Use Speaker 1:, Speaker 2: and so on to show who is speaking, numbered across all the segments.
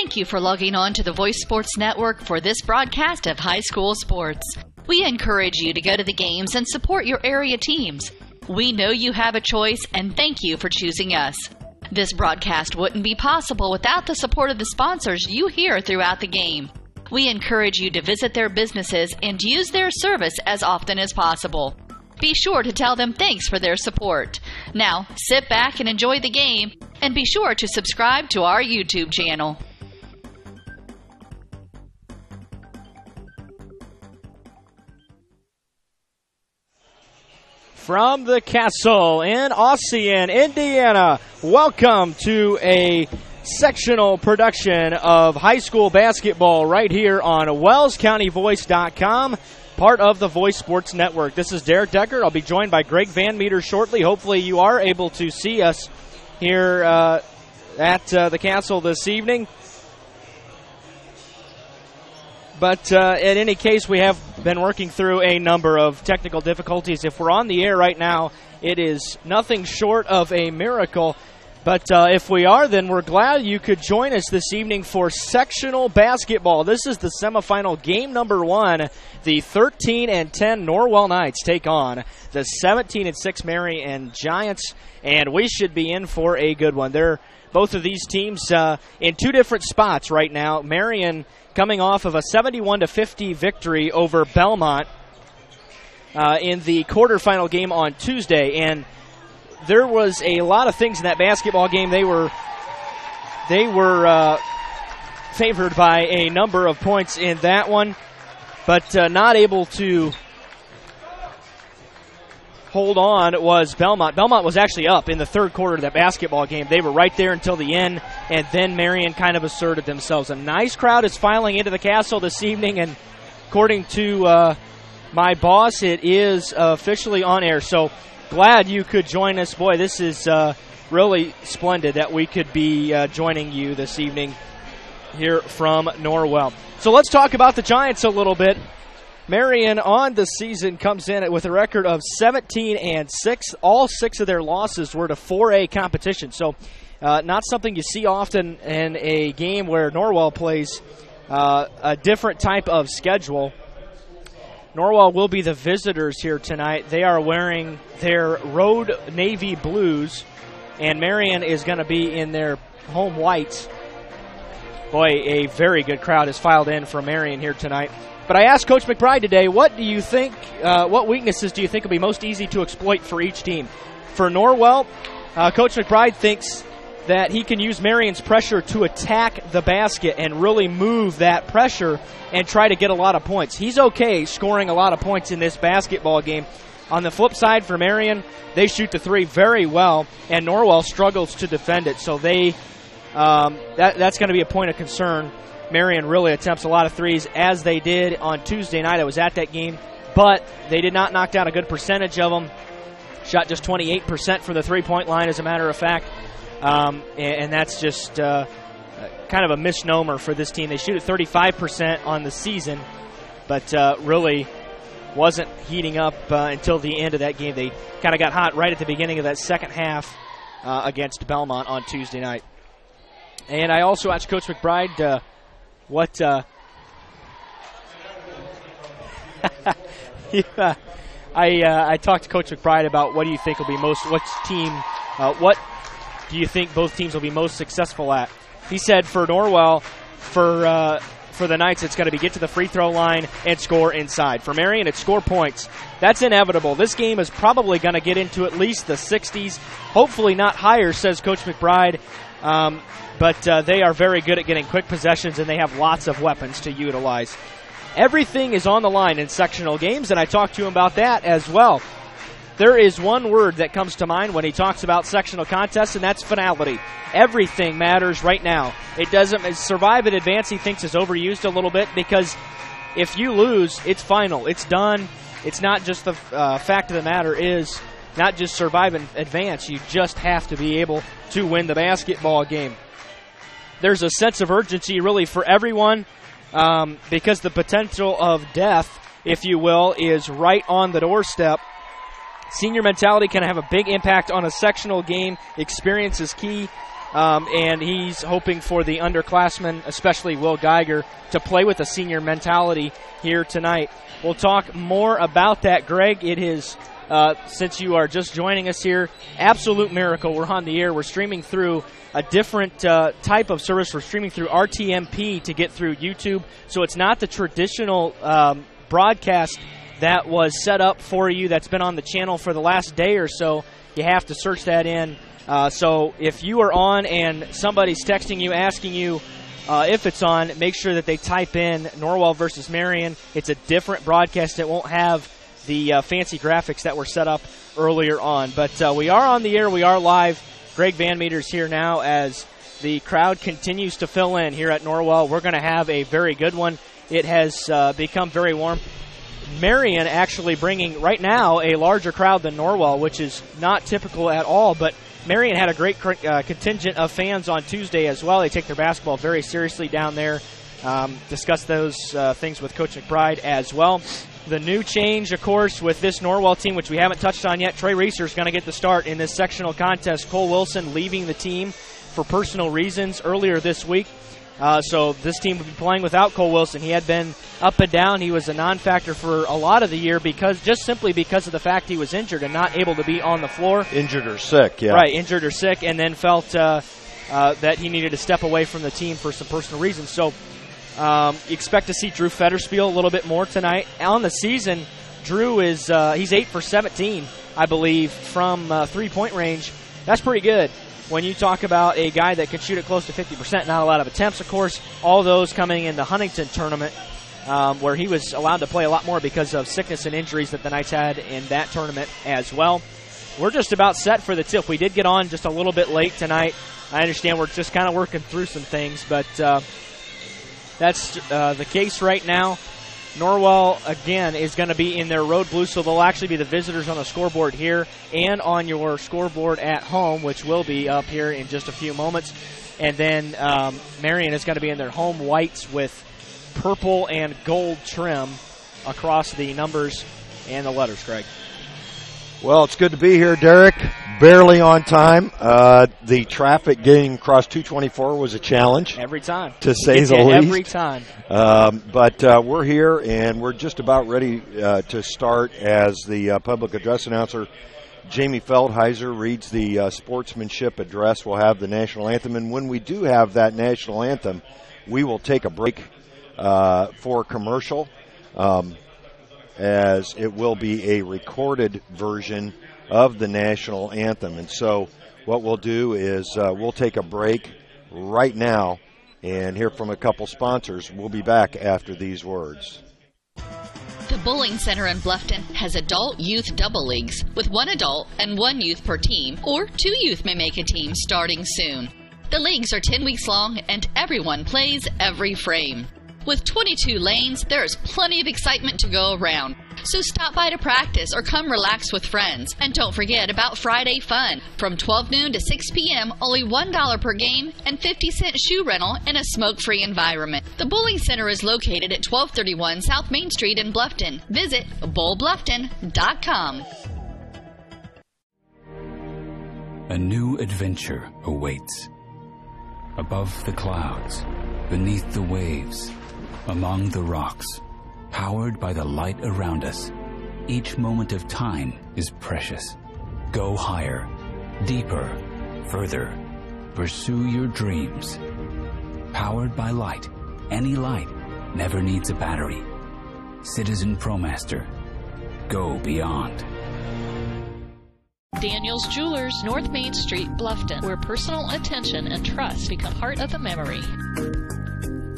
Speaker 1: Thank you for logging on to the Voice Sports Network for this broadcast of high school sports. We encourage you to go to the games and support your area teams. We know you have a choice, and thank you for choosing us. This broadcast wouldn't be possible without the support of the sponsors you hear throughout the game. We encourage you to visit their businesses and use their service as often as possible. Be sure to tell them thanks for their support. Now, sit back and enjoy the game, and be sure to subscribe to our YouTube channel.
Speaker 2: From the castle in Ossian, Indiana, welcome to a sectional production of high school basketball right here on WellsCountyVoice.com, part of the Voice Sports Network. This is Derek Decker. I'll be joined by Greg Van Meter shortly. Hopefully you are able to see us here at the castle this evening. But in any case, we have been working through a number of technical difficulties. If we're on the air right now, it is nothing short of a miracle. But if we are, then we're glad you could join us this evening for sectional basketball. This is the semifinal game number 1. The 13-10 Norwell Knights take on the 17-6 Marion Giants, and we should be in for a good one. Both of these teams in two different spots right now. Marion coming off of a 71-50 victory over Belmont in the quarterfinal game on Tuesday, and there was a lot of things in that basketball game. They were favored by a number of points in that one, but not able to hold on was Belmont. Belmont was actually up in the third quarter of that basketball game. They were right there until the end, and then Marion kind of asserted themselves. A nice crowd is filing into the castle this evening, and according to my boss, it is officially on air. So glad you could join us. Boy, this is really splendid that we could be joining you this evening here from Norwell. So let's talk about the Giants a little bit. Marion on the season comes in with a record of 17-6. All 6 of their losses were to 4A competition. So not something you see often in a game where Norwell plays a different type of schedule. Norwell will be the visitors here tonight. They are wearing their road navy blues, and Marion is going to be in their home whites. Boy, a very good crowd has filed in for Marion here tonight. But I asked Coach McBride today, what do you think, what weaknesses do you think will be most easy to exploit for each team? For Norwell, Coach McBride thinks that he can use Marion's pressure to attack the basket and really move that pressure and try to get a lot of points. He's okay scoring a lot of points in this basketball game. On the flip side for Marion, they shoot the three very well, and Norwell struggles to defend it. So that's going to be a point of concern. Marion really attempts a lot of threes, as they did on Tuesday night. I was at that game, but they did not knock down a good percentage of them. Shot just 28% from the three-point line, as a matter of fact. And that's just kind of a misnomer for this team. They shoot at 35% on the season, but really wasn't heating up until the end of that game. They kind of got hot right at the beginning of that second half against Belmont on Tuesday night. And I also asked Coach McBride what I talked to Coach McBride about what do you think will be what do you think both teams will be most successful at? He said for Norwell, for the Knights, it's going to be get to the free throw line and score inside. For Marion, it's score points. That's inevitable. This game is probably going to get into at least the 60s, hopefully not higher, says Coach McBride. But they are very good at getting quick possessions, and they have lots of weapons to utilize. Everything is on the line in sectional games, and I talked to him about that as well. There is one word that comes to mind when he talks about sectional contests, and that's finality. Everything matters right now. It doesn't survive and advance, he thinks, is overused a little bit, because if you lose, it's final. It's done. It's not just the fact of the matter is not just survive and advance. You just have to be able to win the basketball game. There's a sense of urgency really for everyone because the potential of death, if you will, is right on the doorstep. Senior mentality can have a big impact on a sectional game. Experience is key. and he's hoping for the underclassmen, especially Will Geiger, to play with a senior mentality here tonight. We'll talk more about that, Greg. It is, since you are just joining us here, absolute miracle. We're on the air. We're streaming through a different type of service. We're streaming through RTMP to get through YouTube, so it's not the traditional broadcast that was set up for you that's been on the channel for the last day or so. You have to search that in. So if you are on and somebody's texting you, asking you if it's on, make sure that they type in Norwell versus Marion. It's a different broadcast. It won't have the fancy graphics that were set up earlier on. But we are on the air. We are live. Greg Van Meter's here now as the crowd continues to fill in here at Norwell. We're going to have a very good one. It has become very warm. Marion actually bringing right now a larger crowd than Norwell, which is not typical at all, but Marion had a great contingent of fans on Tuesday as well. They take their basketball very seriously down there. Discuss those things with Coach McBride as well. The new change, of course, with this Norwell team, which we haven't touched on yet, Trey Reeser is going to get the start in this sectional contest. Cole Wilson leaving the team for personal reasons earlier this week. So this team will be playing without Cole Wilson. He had been up and down. He was a non-factor for a lot of the year simply because of the fact he was injured and not able to be on the floor.
Speaker 3: Injured or sick, yeah.
Speaker 2: Right, injured or sick, and then felt that he needed to step away from the team for some personal reasons. So you expect to see Drew Fetterspiel a little bit more tonight. On the season, Drew is he's 8 for 17, I believe, from three-point range. That's pretty good. When you talk about a guy that can shoot it close to 50%, not a lot of attempts, of course, all those coming in the Huntington tournament, where he was allowed to play a lot more because of sickness and injuries that the Knights had in that tournament as well. We're just about set for the tip. We did get on just a little bit late tonight. I understand we're just kind of working through some things, but that's the case right now. Norwell, again, is going to be in their road blue, so they'll actually be the visitors on the scoreboard here and on your scoreboard at home, which will be up here in just a few moments. And then Marion is going to be in their home whites with purple and gold trim across the numbers and the letters, Greg.
Speaker 3: Well, it's good to be here, Derek. Barely on time. The traffic getting across 224 was a challenge.
Speaker 2: Every time.
Speaker 3: To say the least.
Speaker 2: Every time.
Speaker 3: But we're here, and we're just about ready to start as the public address announcer, Jamie Feldheiser, reads the sportsmanship address. We'll have the national anthem. And when we do have that national anthem, we will take a break for commercial. As it will be a recorded version of the national anthem. And so what we'll do is we'll take a break right now and hear from a couple sponsors. We'll be back after these words.
Speaker 1: The Bowling Center in Bluffton has adult-youth double leagues with 1 adult and 1 youth per team, or 2 youth may make a team starting soon. The leagues are 10 weeks long and everyone plays every frame. With 22 lanes, there is plenty of excitement to go around. So stop by to practice or come relax with friends. And don't forget about Friday Fun. From 12 noon to 6 p.m., only $1 per game and 50-cent shoe rental in a smoke-free environment. The Bowling Center is located at 1231 South Main Street in Bluffton. Visit bowlbluffton.com.
Speaker 4: A new adventure awaits. Above the clouds, beneath the waves, among the rocks, powered by the light around us. Each moment of time is precious. Go higher, deeper, further. Pursue your dreams. Powered by light. Any light never needs a battery. Citizen ProMaster. Go beyond.
Speaker 5: Daniel's Jewelers, North Main Street, Bluffton, where personal attention and trust become part of the memory.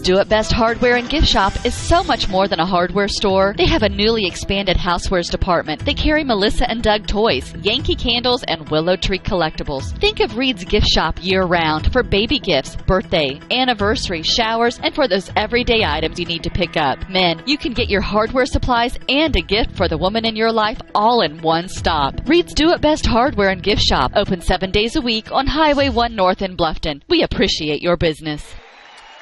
Speaker 1: Do It Best Hardware and Gift Shop is so much more than a hardware store. They have a newly expanded housewares department. They carry Melissa and Doug toys, Yankee candles, and Willow Tree collectibles. Think of Reed's Gift Shop year-round for baby gifts, birthday, anniversary, showers, and for those everyday items you need to pick up. Men, you can get your hardware supplies and a gift for the woman in your life all in one stop. Reed's Do It Best Hardware and Gift Shop, open 7 days a week on Highway 1 North in Bluffton. We appreciate your business.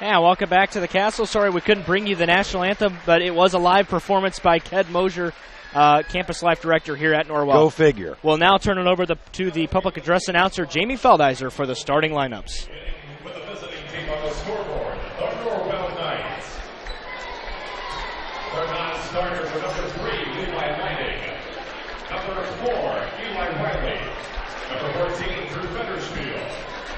Speaker 2: Yeah, welcome back to the Castle. Sorry we couldn't bring you the national anthem, but it was a live performance by Ked Mosier campus life director here at Norwell.
Speaker 3: Go figure.
Speaker 2: We'll now turn it over to the public address announcer, Jamie Feldheiser, for the starting lineups.
Speaker 6: With the visiting team on the scoreboard, the Norwell Knights. Their non-starters are number 3, Levi Lighting. Number 4, Eli Riley. Number 14, Drew Fettersfield.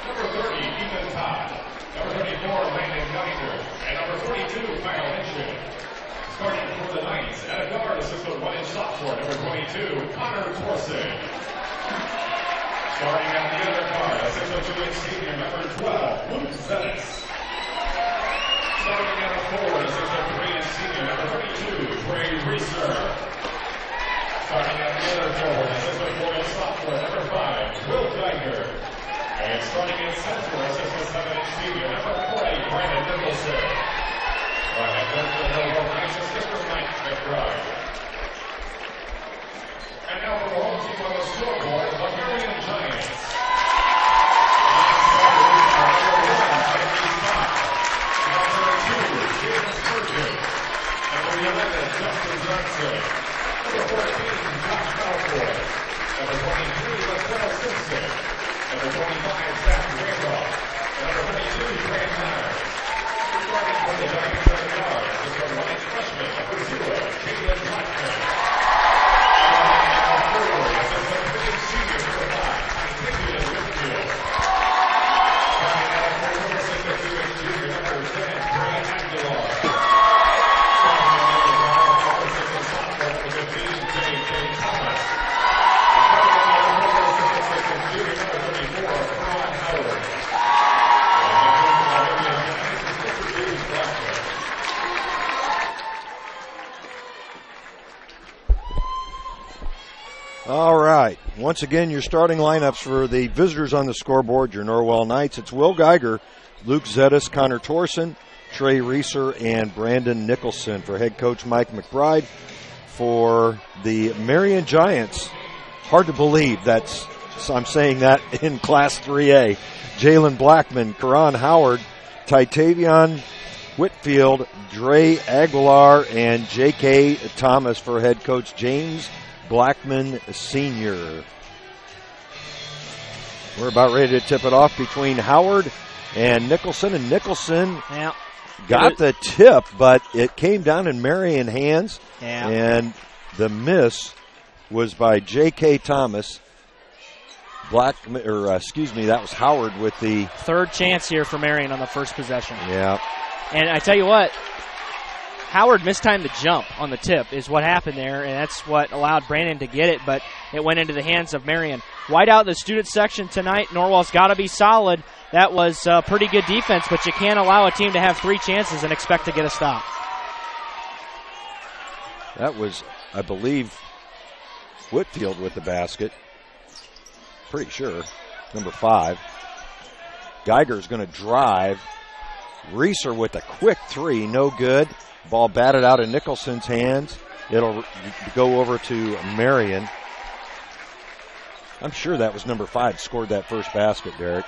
Speaker 6: Number 30, Ethan Todd. Number 34, Landon Geiger. And number 42, Kyle Hinchin. Starting for the Knights at a guard, a 6'1" sophomore, number 22, Connor Torsen. Starting at the other guard, a 6'2" senior, number 12, Luke Zettis. Starting at a forward, a 6'3" senior, number 32, Trey Reeser. Starting at the other forward, a 6'4" sophomore, number 5, Will Geiger. And starting in center, a 6'7" senior, number 40, Brandon Nicholson. And now for the home team on the scoreboard, the Marion Giants. Number 2, James Spurgeon. Number 11, Justin Johnson. Number 14, Josh Balfour. Number 23, Latrell Simpson. Number 25, Zach Randolph. And number 22, Grant Myers. Starting from the Giants at the guard, is the right freshman, number 0, Caitlin Blackman. Number 4, assistant senior, number 5, Titania Whitfield. Starting at a forward, assistant junior, number 10, Brian Aguilar. Starting at the guard, assistant sophomore, number 15, J.J. Thomas. Starting at the forward, assistant junior, number 34, Ron Howard.
Speaker 3: All right. Once again, your starting lineups for the visitors on the scoreboard, your Norwell Knights. It's Will Geiger, Luke Zettis, Connor Torsen, Trey Reeser, and Brandon Nicholson. For head coach Mike McBride. For the Marion Giants, hard to believe I'm saying that in Class 3A. Jalen Blackman, Karan Howard, Titavion Whitfield, Dre Aguilar, and J.K. Thomas for head coach James Blackman Sr. We're about ready to tip it off between Howard and Nicholson. And Nicholson got the tip, but it came down in Marion hands.
Speaker 2: Yeah.
Speaker 3: And the miss was by J.K. Thomas. That was Howard with the
Speaker 2: third chance here for Marion on the first possession.
Speaker 3: Yeah.
Speaker 2: And I tell you what, Howard mistimed the jump on the tip is what happened there, and that's what allowed Brandon to get it, but it went into the hands of Marion. Wide out the student section tonight. Norwell's got to be solid. That was pretty good defense, but you can't allow a team to have 3 chances and expect to get a stop.
Speaker 3: That was, I believe, Whitfield with the basket. Pretty sure. Number 5. Geiger's going to drive. Reeser with a quick 3. No good. Ball batted out in Nicholson's hands. It'll go over to Marion. I'm sure that was number 5 scored that first basket, Derek.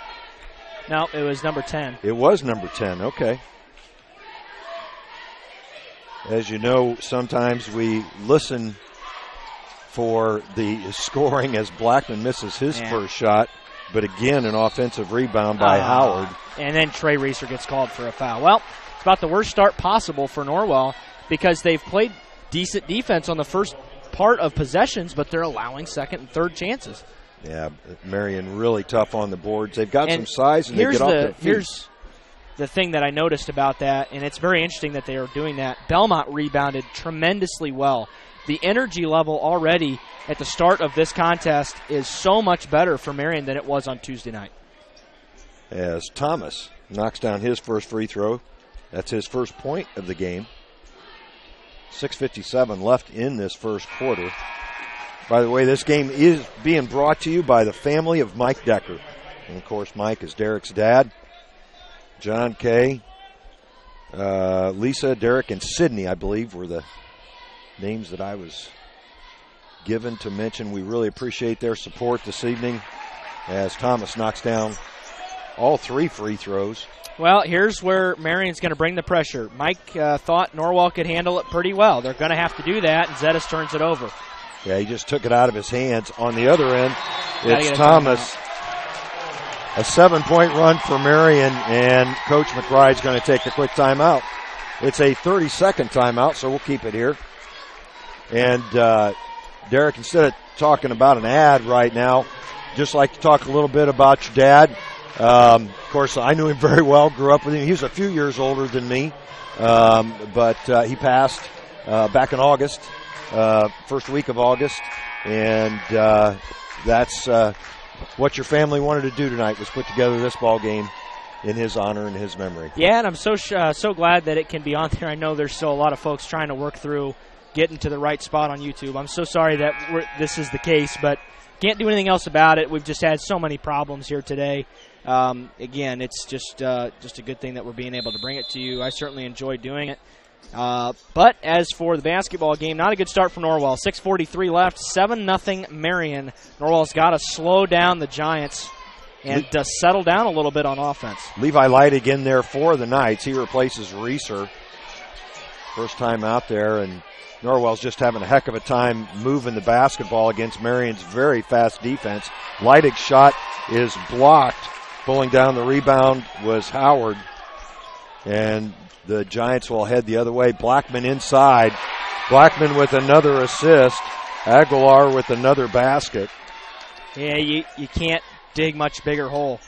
Speaker 2: No, it was number 10.
Speaker 3: It was number 10. Okay. As you know, sometimes we listen for the scoring as Blackman misses his first shot. But again, an offensive rebound by Howard.
Speaker 2: And then Trey Reeser gets called for a foul. Well, it's about the worst start possible for Norwell because they've played decent defense on the first part of possessions, but they're allowing second and third chances.
Speaker 3: Yeah, Marion really tough on the boards. They've got some size and they get off their feet.
Speaker 2: Here's the thing that I noticed about that, and it's very interesting that they are doing that. Belmont rebounded tremendously well. The energy level already at the start of this contest is so much better for Marion than it was on Tuesday night.
Speaker 3: As Thomas knocks down his first free throw. That's his first point of the game. 6:57 left in this first quarter. By the way, this game is being brought to you by the family of Mike Decker. And, of course, Mike is Derek's dad. John Kay, Lisa, Derek, and Sydney, I believe, were the names that I was given to mention. We really appreciate their support this evening as Thomas knocks down all 3 free throws.
Speaker 2: Well, here's where Marion's going to bring the pressure. Mike thought Norwell could handle it pretty well. They're going to have to do that, and Zetas turns it over.
Speaker 3: Yeah, he just took it out of his hands. On the other end, it's Thomas. A 7-point run for Marion, and Coach McBride's going to take a quick timeout. It's a 30-second timeout, so we'll keep it here. And Derek, instead of talking about an ad right now, just like to talk a little bit about your dad. Of course, I knew him very well, grew up with him. He was a few years older than me, but he passed back in August, first week of August, and that's what your family wanted to do tonight, was put together this ball game in his honor and his memory.
Speaker 2: Yeah, and I'm so glad that it can be on there. I know there's still a lot of folks trying to work through getting to the right spot on YouTube. I'm so sorry that this is the case, but can't do anything else about it. We've just had so many problems here today. Again, it's just a good thing that we're being able to bring it to you. I certainly enjoy doing it. But as for the basketball game, not a good start for Norwell. 6:43 left, 7-0 Marion. Norwell's got to slow down the Giants and settle down a little bit on offense.
Speaker 3: Levi Leidig in there for the Knights. He replaces Reeser. First time out there, and Norwell's just having a heck of a time moving the basketball against Marion's very fast defense. Leidig's shot is blocked. Pulling down the rebound was Howard. And the Giants will head the other way. Blackman inside. Blackman with another assist. Aguilar with another basket.
Speaker 2: Yeah, you can't dig much bigger hole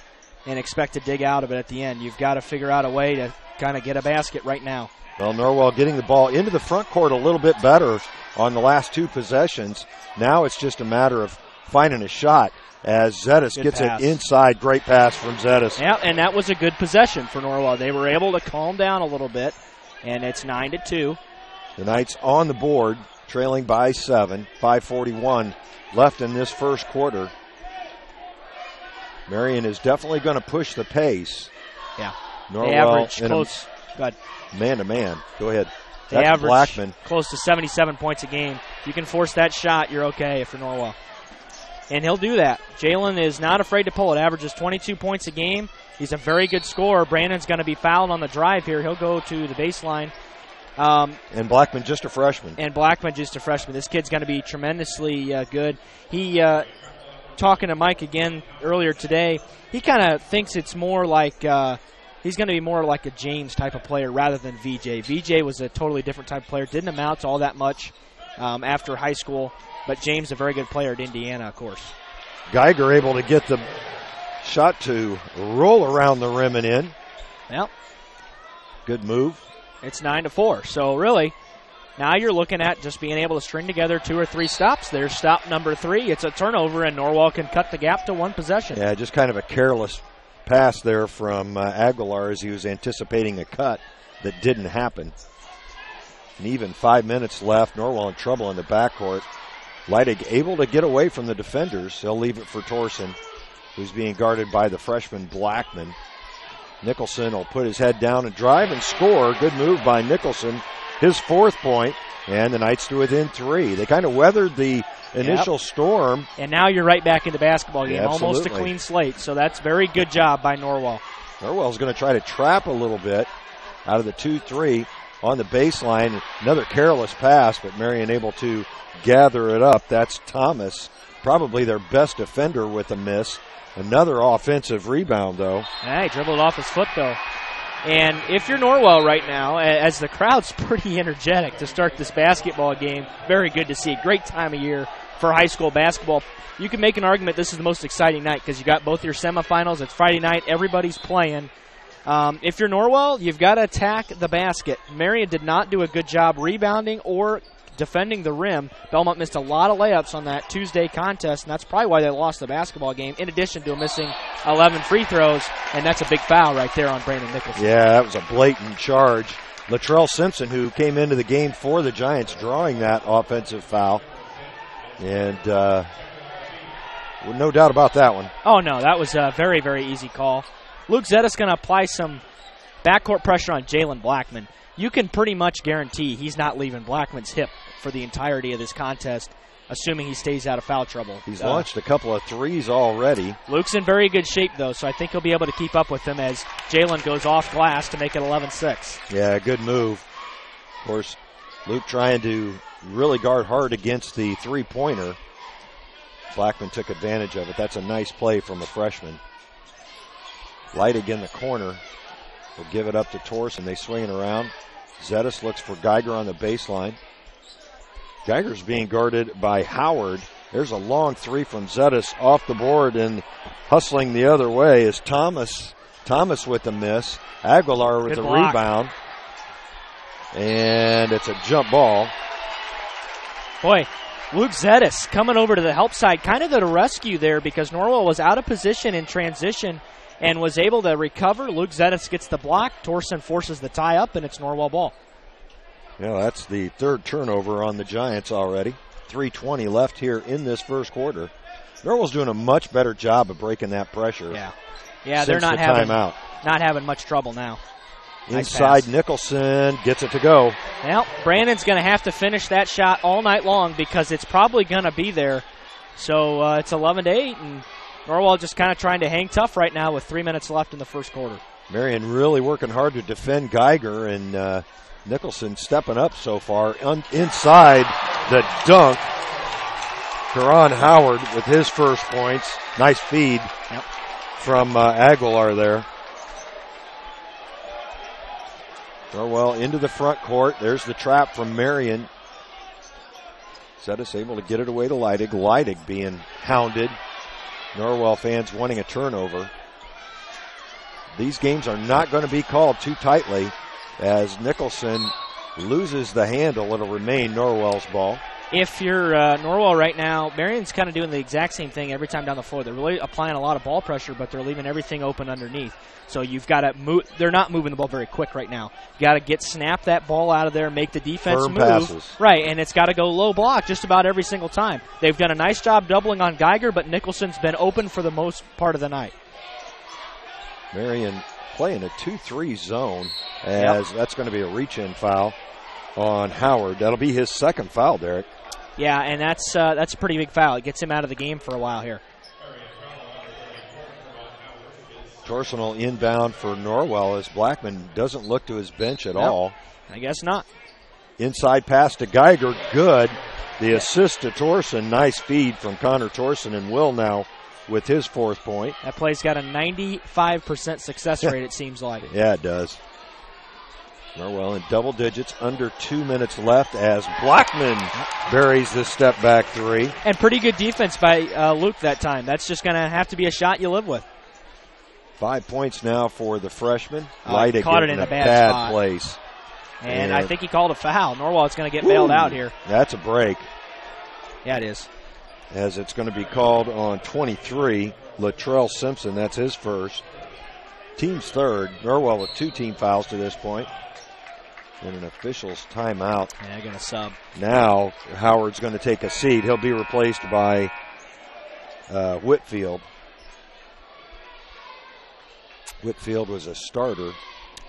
Speaker 2: and expect to dig out of it at the end. You've got to figure out a way to kind of get a basket right now.
Speaker 3: Well, Norwell getting the ball into the front court a little bit better on the last 2 possessions. Now it's just a matter of finding a shot as Zetas gets it inside. Great pass from Zetas.
Speaker 2: Yeah, and that was a good possession for Norwell. They were able to calm down a little bit, and it's 9-2.
Speaker 3: The Knights on the board, trailing by 7. 5:41 left in this first quarter. Marion is definitely going to push the pace.
Speaker 2: Yeah.
Speaker 3: Norwell
Speaker 2: they average close.
Speaker 3: Man-to-man. Go ahead.
Speaker 2: They
Speaker 3: That's
Speaker 2: average
Speaker 3: Blackman.
Speaker 2: Close to 77 points a game. If you can force that shot, you're okay for Norwell. And he'll do that. Jalen is not afraid to pull it. Averages 22 points a game. He's a very good scorer. Brandon's going to be fouled on the drive here. He'll go to the baseline.
Speaker 3: And Blackman just a freshman.
Speaker 2: This kid's going to be tremendously good. He, talking to Mike again earlier today, he kind of thinks it's more like he's going to be more like a James type of player rather than VJ. VJ was a totally different type of player. Didn't amount to all that much after high school. But James, a very good player at Indiana, of course.
Speaker 3: Geiger able to get the shot to roll around the rim and in.
Speaker 2: Well,
Speaker 3: good move.
Speaker 2: It's 9-4. So really, now you're looking at just being able to string together 2 or 3 stops. There's stop number 3. It's a turnover, and Norwell can cut the gap to 1 possession.
Speaker 3: Yeah, just kind of a careless pass there from Aguilar as he was anticipating a cut that didn't happen. And even 5 minutes left. Norwell in trouble in the backcourt. Leidig able to get away from the defenders. They'll leave it for Torsen, who's being guarded by the freshman Blackman. Nicholson will put his head down and drive and score. Good move by Nicholson. His 4th point, and the Knights to within 3. They kind of weathered the initial storm.
Speaker 2: And now you're right back in the basketball game,
Speaker 3: Yeah,
Speaker 2: almost a clean slate. So that's very good job by Norwell.
Speaker 3: Norwell's going to try to trap a little bit out of the 2-3 on the baseline. Another careless pass, but Marion able to gather it up. That's Thomas, probably their best defender with a miss. Another offensive rebound, though.
Speaker 2: Yeah, he dribbled off his foot, though. And if you're Norwell right now, as the crowd's pretty energetic to start this basketball game, very good to see. Great time of year for high school basketball. You can make an argument this is the most exciting night because you got both your semifinals. It's Friday night. Everybody's playing. If you're Norwell, you've got to attack the basket. Marion did not do a good job rebounding or defending the rim. Belmont missed a lot of layups on that Tuesday contest, and that's probably why they lost the basketball game, in addition to missing 11 free throws, and that's a big foul right there on Brandon Nicholson.
Speaker 3: Yeah, that was a blatant charge. Latrell Simpson, who came into the game for the Giants, drawing that offensive foul. And no doubt about that one.
Speaker 2: Oh, no, that was a very, very easy call. Luke Zetas going to apply some backcourt pressure on Jalen Blackman. You can pretty much guarantee he's not leaving Blackman's hip for the entirety of this contest. assuming he stays out of foul trouble.
Speaker 3: He's launched a couple of threes already.
Speaker 2: Luke's in very good shape, though, so I think he'll be able to keep up with him as Jalen goes off glass to make it 11-6.
Speaker 3: Yeah, good move. Of course, Luke trying to really guard hard against the three-pointer. Blackman took advantage of it. That's a nice play from a freshman. Leidig in the corner. Will give it up to Torsen. They swing it around. Zettis looks for Geiger on the baseline. Geiger's being guarded by Howard. There's a long three from Zettis off the board, and hustling the other way is Thomas. Thomas with the miss. Aguilar with the rebound. And it's a jump ball.
Speaker 2: Boy, Luke Zettis coming over to the help side, kind of the rescue there because Norwell was out of position in transition and was able to recover. Luke Zettis gets the block. Torsen forces the tie up, and it's Norwell ball.
Speaker 3: Yeah, that's the third turnover on the Giants already. 3:20 left here in this first quarter. Norwell's doing a much better job of breaking that pressure.
Speaker 2: Yeah, they're not having much trouble now.
Speaker 3: Inside, Nicholson gets it to go.
Speaker 2: Well, Brandon's going to have to finish that shot all night long because it's probably going to be there. So it's 11-8, and Norwell just kind of trying to hang tough right now with 3 minutes left in the first quarter.
Speaker 3: Marion really working hard to defend Geiger, and Nicholson stepping up so far. Inside, the dunk. Karan Howard with his first points. Nice feed from Aguilar there. Norwell into the front court. There's the trap from Marion. Zettis able to get it away to Leidig. Leidig being hounded. Norwell fans wanting a turnover. These games are not going to be called too tightly as Nicholson loses the handle. It'll remain Norwell's ball.
Speaker 2: If you're Norwell right now, Marion's kind of doing the exact same thing every time down the floor. They're really applying a lot of ball pressure, but they're leaving everything open underneath. So you've got to move. They're not moving the ball very quick right now. You got to snap that ball out of there, make the defense
Speaker 3: Firm
Speaker 2: move.
Speaker 3: Passes.
Speaker 2: Right, and it's got to go low block just about every single time. They've done a nice job doubling on Geiger, but Nicholson's been open for the most part of the night.
Speaker 3: Marion playing a 2-3 zone as that's going to be a reach-in foul on Howard. That'll be his second foul, Derek.
Speaker 2: Yeah, and that's a pretty big foul. It gets him out of the game for a while here.
Speaker 3: Torsenal inbound for Norwell as Blackman doesn't look to his bench at all.
Speaker 2: I guess not.
Speaker 3: Inside pass to Geiger, good. The assist to Torsen, nice feed from Connor Torsen, and Will now with his fourth point.
Speaker 2: That play's got a 95% success rate, it seems like.
Speaker 3: Yeah, it does. Norwell in double digits, under 2 minutes left as Blackman buries the step back three.
Speaker 2: And pretty good defense by Luke that time. That's just going to have to be a shot you live with.
Speaker 3: 5 points now for the freshman.
Speaker 2: He caught it in a bad spot.
Speaker 3: Place.
Speaker 2: And I think he called a foul. Norwell is going to get bailed out here.
Speaker 3: That's a break.
Speaker 2: Yeah, it is.
Speaker 3: As it's going to be called on 23, Latrell Simpson. That's his first. Team's third. Norwell with 2 team fouls to this point. And an official's timeout.
Speaker 2: Yeah, going to sub.
Speaker 3: Now Howard's going to take a seat. He'll be replaced by Whitfield. Whitfield was a starter.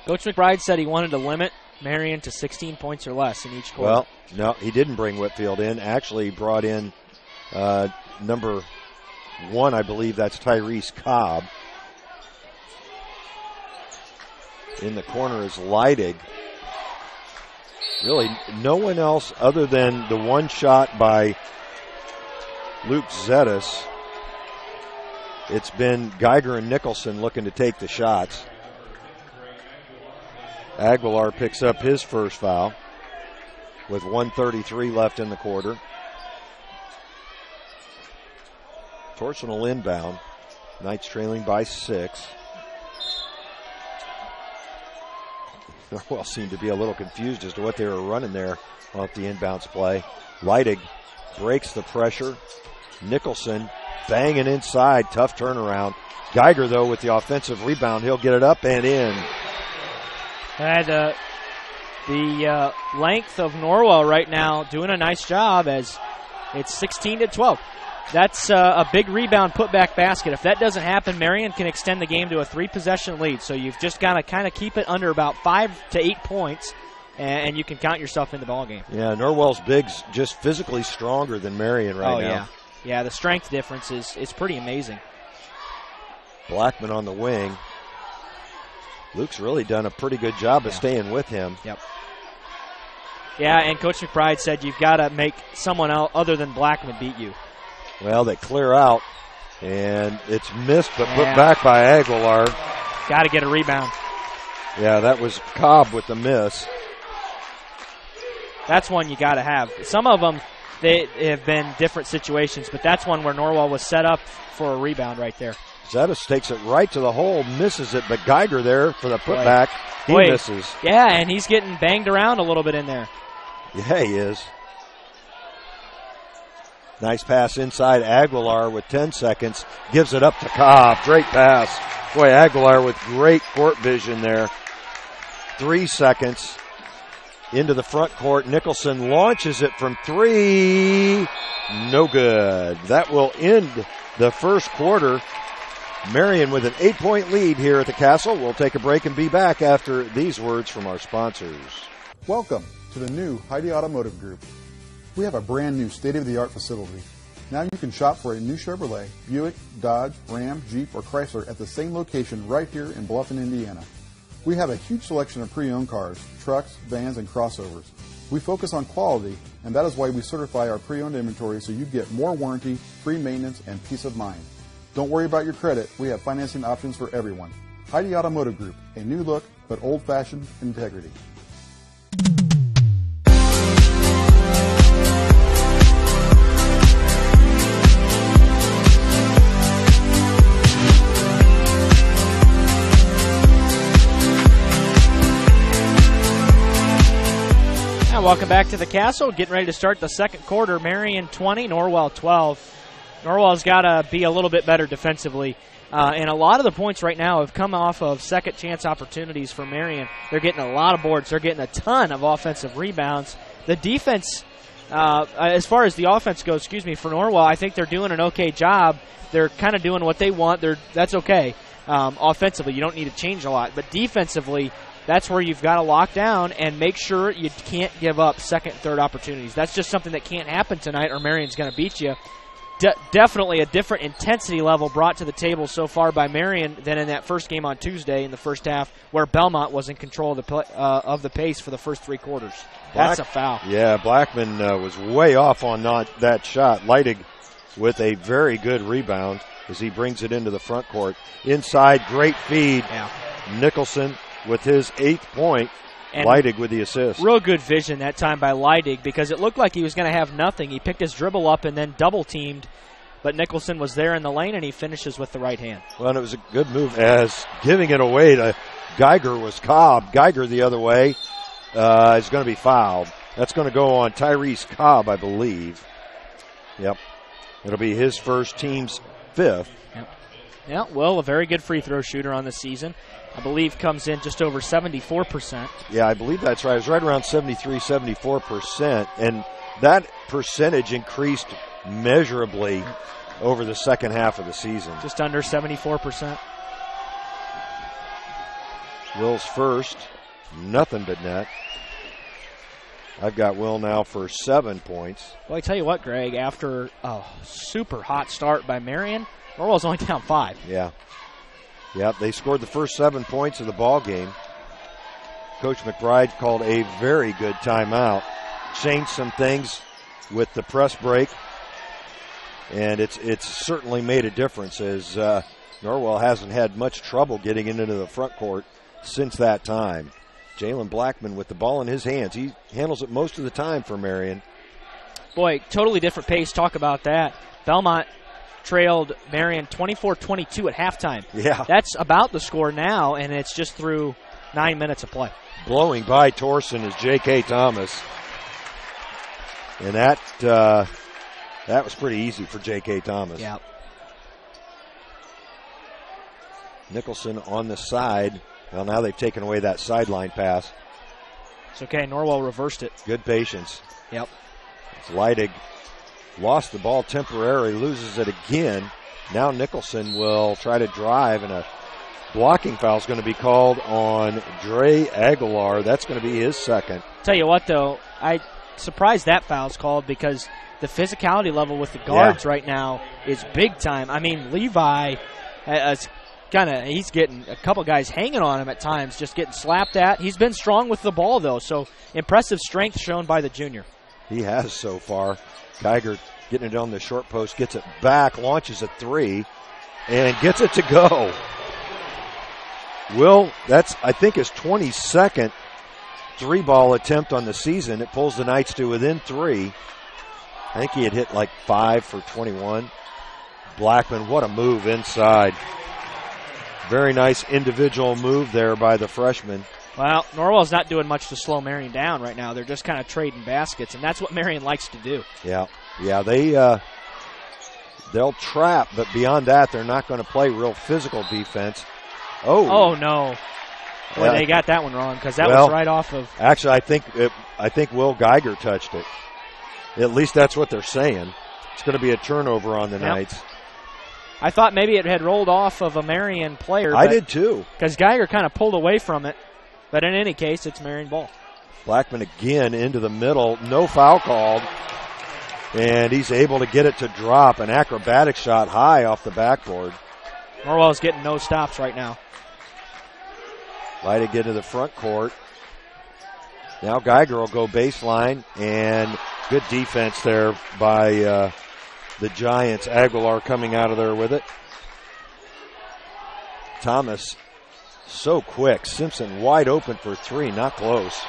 Speaker 2: Coach McBride said he wanted to limit Marion to 16 points or less in each quarter.
Speaker 3: Well, no, he didn't bring Whitfield in. Actually, he brought in number 1, I believe that's Tyrese Cobb. In the corner is Leidig. Really, no one else other than the one shot by Luke Zettis. It's been Geiger and Nicholson looking to take the shots. Aguilar picks up his first foul with 1:33 left in the quarter. Torsenal inbound. Knights trailing by 6. Norwell seemed to be a little confused as to what they were running there off the inbounds play. Leidig breaks the pressure. Nicholson banging inside. Tough turnaround. Geiger, though, with the offensive rebound. He'll get it up and in.
Speaker 2: And the length of Norwell right now doing a nice job as it's 16-12. That's a big rebound putback basket. If that doesn't happen, Marion can extend the game to a 3-possession lead. So you've just got to kind of keep it under about 5 to 8 points and you can count yourself in the ballgame.
Speaker 3: Yeah, Norwell's big's just physically stronger than Marion right now.
Speaker 2: Yeah. Yeah, the strength difference is pretty amazing.
Speaker 3: Blackman on the wing. Luke's really done a pretty good job of staying with him.
Speaker 2: Yep. Yeah, and Coach McBride said you've got to make someone else other than Blackman beat you.
Speaker 3: Well, they clear out, and it's missed but put back by Aguilar.
Speaker 2: Got to get a rebound.
Speaker 3: Yeah, that was Cobb with the miss.
Speaker 2: That's one you got to have. Some of them, they have been different situations, but that's one where Norwell was set up for a rebound right there.
Speaker 3: Zettis takes it right to the hole, misses it, but Geiger there for the putback. He misses.
Speaker 2: Yeah, and he's getting banged around a little bit in there.
Speaker 3: Yeah, he is. Nice pass inside. Aguilar with 10 seconds. Gives it up to Cobb. Great pass. Boy, Aguilar with great court vision there. 3 seconds into the front court. Nicholson launches it from 3. No good. That will end the first quarter. Marion with an 8-point lead here at the Castle. We'll take a break and be back after these words from our sponsors.
Speaker 7: Welcome to the new Heidi Automotive Group. We have a brand new state-of-the-art facility. Now you can shop for a new Chevrolet, Buick, Dodge, Ram, Jeep, or Chrysler at the same location right here in Bluffton, Indiana. We have a huge selection of pre-owned cars, trucks, vans, and crossovers. We focus on quality, and that is why we certify our pre-owned inventory so you get more warranty, free maintenance, and peace of mind. Don't worry about your credit. We have financing options for everyone. Heidi Automotive Group, a new look, but old-fashioned integrity.
Speaker 2: Welcome back to the Castle. Getting ready to start the second quarter. Marion 20, Norwell 12. Norwell's got to be a little bit better defensively. And a lot of the points right now have come off of second chance opportunities for Marion. They're getting a lot of boards. They're getting a ton of offensive rebounds. The defense, as far as the offense goes, for Norwell, I think they're doing an okay job. They're kind of doing what they want. That's okay. Offensively, you don't need to change a lot. But defensively, that's where you've got to lock down and make sure you can't give up second, third opportunities. That's just something that can't happen tonight or Marion's going to beat you. Definitely a different intensity level brought to the table so far by Marion than in that first game on Tuesday in the first half where Belmont was in control of the pace for the first 3 quarters. That's a foul.
Speaker 3: Yeah, Blackman was way off on that shot. Leidig with a very good rebound as he brings it into the front court. Inside, great feed.
Speaker 2: Yeah.
Speaker 3: Nicholson with his 8th point. And Leidig with the assist.
Speaker 2: Real good vision that time by Leidig because it looked like he was going to have nothing. He picked his dribble up and then double-teamed, but Nicholson was there in the lane, and he finishes with the right hand.
Speaker 3: Well, and it was a good move as giving it away to Geiger was Cobb. Geiger the other way is going to be fouled. That's going to go on Tyrese Cobb, I believe. Yep. It'll be his first, team's 5th.
Speaker 2: Yep. Yeah, well, a very good free throw shooter on the season. I believe comes in just over 74%.
Speaker 3: Yeah, I believe that's right. It was right around 73, 74%. And that percentage increased measurably over the second half of the season.
Speaker 2: Just under 74%.
Speaker 3: Will's first. Nothing but net. I've got Will now for 7 points.
Speaker 2: Well, I tell you what, Greg, after a super hot start by Marion, Norwell's only down 5.
Speaker 3: Yeah. Yep, they scored the first 7 points of the ball game. Coach McBride called a very good timeout. Changed some things with the press break. And it's certainly made a difference as Norwell hasn't had much trouble getting into the front court since that time. Jalen Blackman with the ball in his hands. He handles it most of the time for Marion.
Speaker 2: Boy, totally different pace. Talk about that. Belmont trailed Marion 24-22 at halftime.
Speaker 3: Yeah.
Speaker 2: That's about the score now, and it's just through 9 minutes of play.
Speaker 3: Blowing by Torson is J.K. Thomas. And that was pretty easy for J.K. Thomas.
Speaker 2: Yeah.
Speaker 3: Nicholson on the side. Well, now they've taken away that sideline pass.
Speaker 2: It's okay. Norwell reversed it.
Speaker 3: Good patience.
Speaker 2: Yep.
Speaker 3: It's Leidig. Lost the ball temporarily, loses it again. Now Nicholson will try to drive, and a blocking foul is going to be called on Dre Aguilar. That's going to be his second.
Speaker 2: Tell you what, though, I surprised that foul's called because the physicality level with the guards right now is big time. I mean, Levi is he's getting a couple guys hanging on him at times, just getting slapped at. He's been strong with the ball, though, so impressive strength shown by the junior. He
Speaker 3: has so far. Geiger getting it on the short post, gets it back, launches a three, and gets it to go. That's, I think, his 22nd three-ball attempt on the season. It pulls the Knights to within three. I think he had hit like 5 for 21. Blackman, what a move inside. Very nice individual move there by the freshman.
Speaker 2: Well, Norwell's not doing much to slow Marion down right now. They're just kind of trading baskets, and that's what Marion likes to do.
Speaker 3: Yeah, they'll trap, but beyond that, they're not going to play real physical defense.
Speaker 2: Oh no. Boy, they got that one wrong because that was right off of.
Speaker 3: Actually, I think Will Geiger touched it. At least that's what they're saying. It's going to be a turnover on the Knights.
Speaker 2: I thought maybe it had rolled off of a Marion player.
Speaker 3: I did too.
Speaker 2: Because Geiger kind of pulled away from it. But in any case, it's Marion ball.
Speaker 3: Blackman again into the middle. No foul called. And he's able to get it to drop. An acrobatic shot high off the backboard.
Speaker 2: Norwell's getting no stops right now.
Speaker 3: Leidig into the front court. Now Geiger will go baseline. And good defense there by the Giants. Aguilar coming out of there with it. Thomas so quick. Simpson wide open for three. Not close.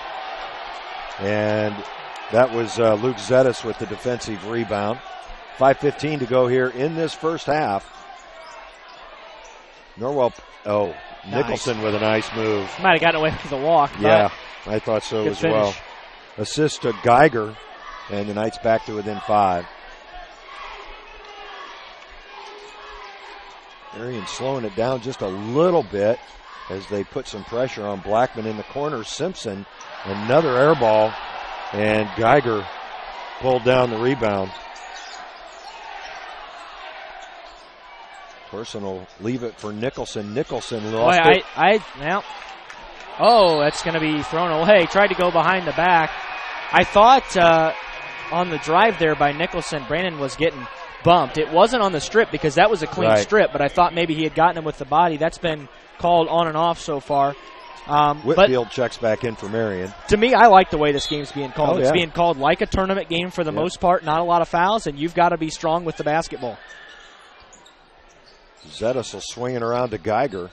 Speaker 3: And that was Luke Zetas with the defensive rebound. 5:15 to go here in this first half. Norwell, Nicholson with a nice move.
Speaker 2: Might have gotten away with the walk.
Speaker 3: Yeah, I thought so as well. Assist to Geiger, and the Knights back to within 5. Marion slowing it down just a little bit as they put some pressure on Blackman in the corner. Simpson, another air ball, and Geiger pulled down the rebound. Personal, leave it for Nicholson. Nicholson lost it.
Speaker 2: That's going to be thrown away. Tried to go behind the back. I thought on the drive there by Nicholson, Brandon was getting bumped. It wasn't on the strip because that was a clean strip, but I thought maybe he had gotten him with the body. That's been called on and off so far.
Speaker 3: Whitfield checks back in for Marion.
Speaker 2: To me, I like the way this game's being called. It's being called like a tournament game for the most part, not a lot of fouls, and you've got to be strong with the basketball.
Speaker 3: Zetas will swing it around to Geiger.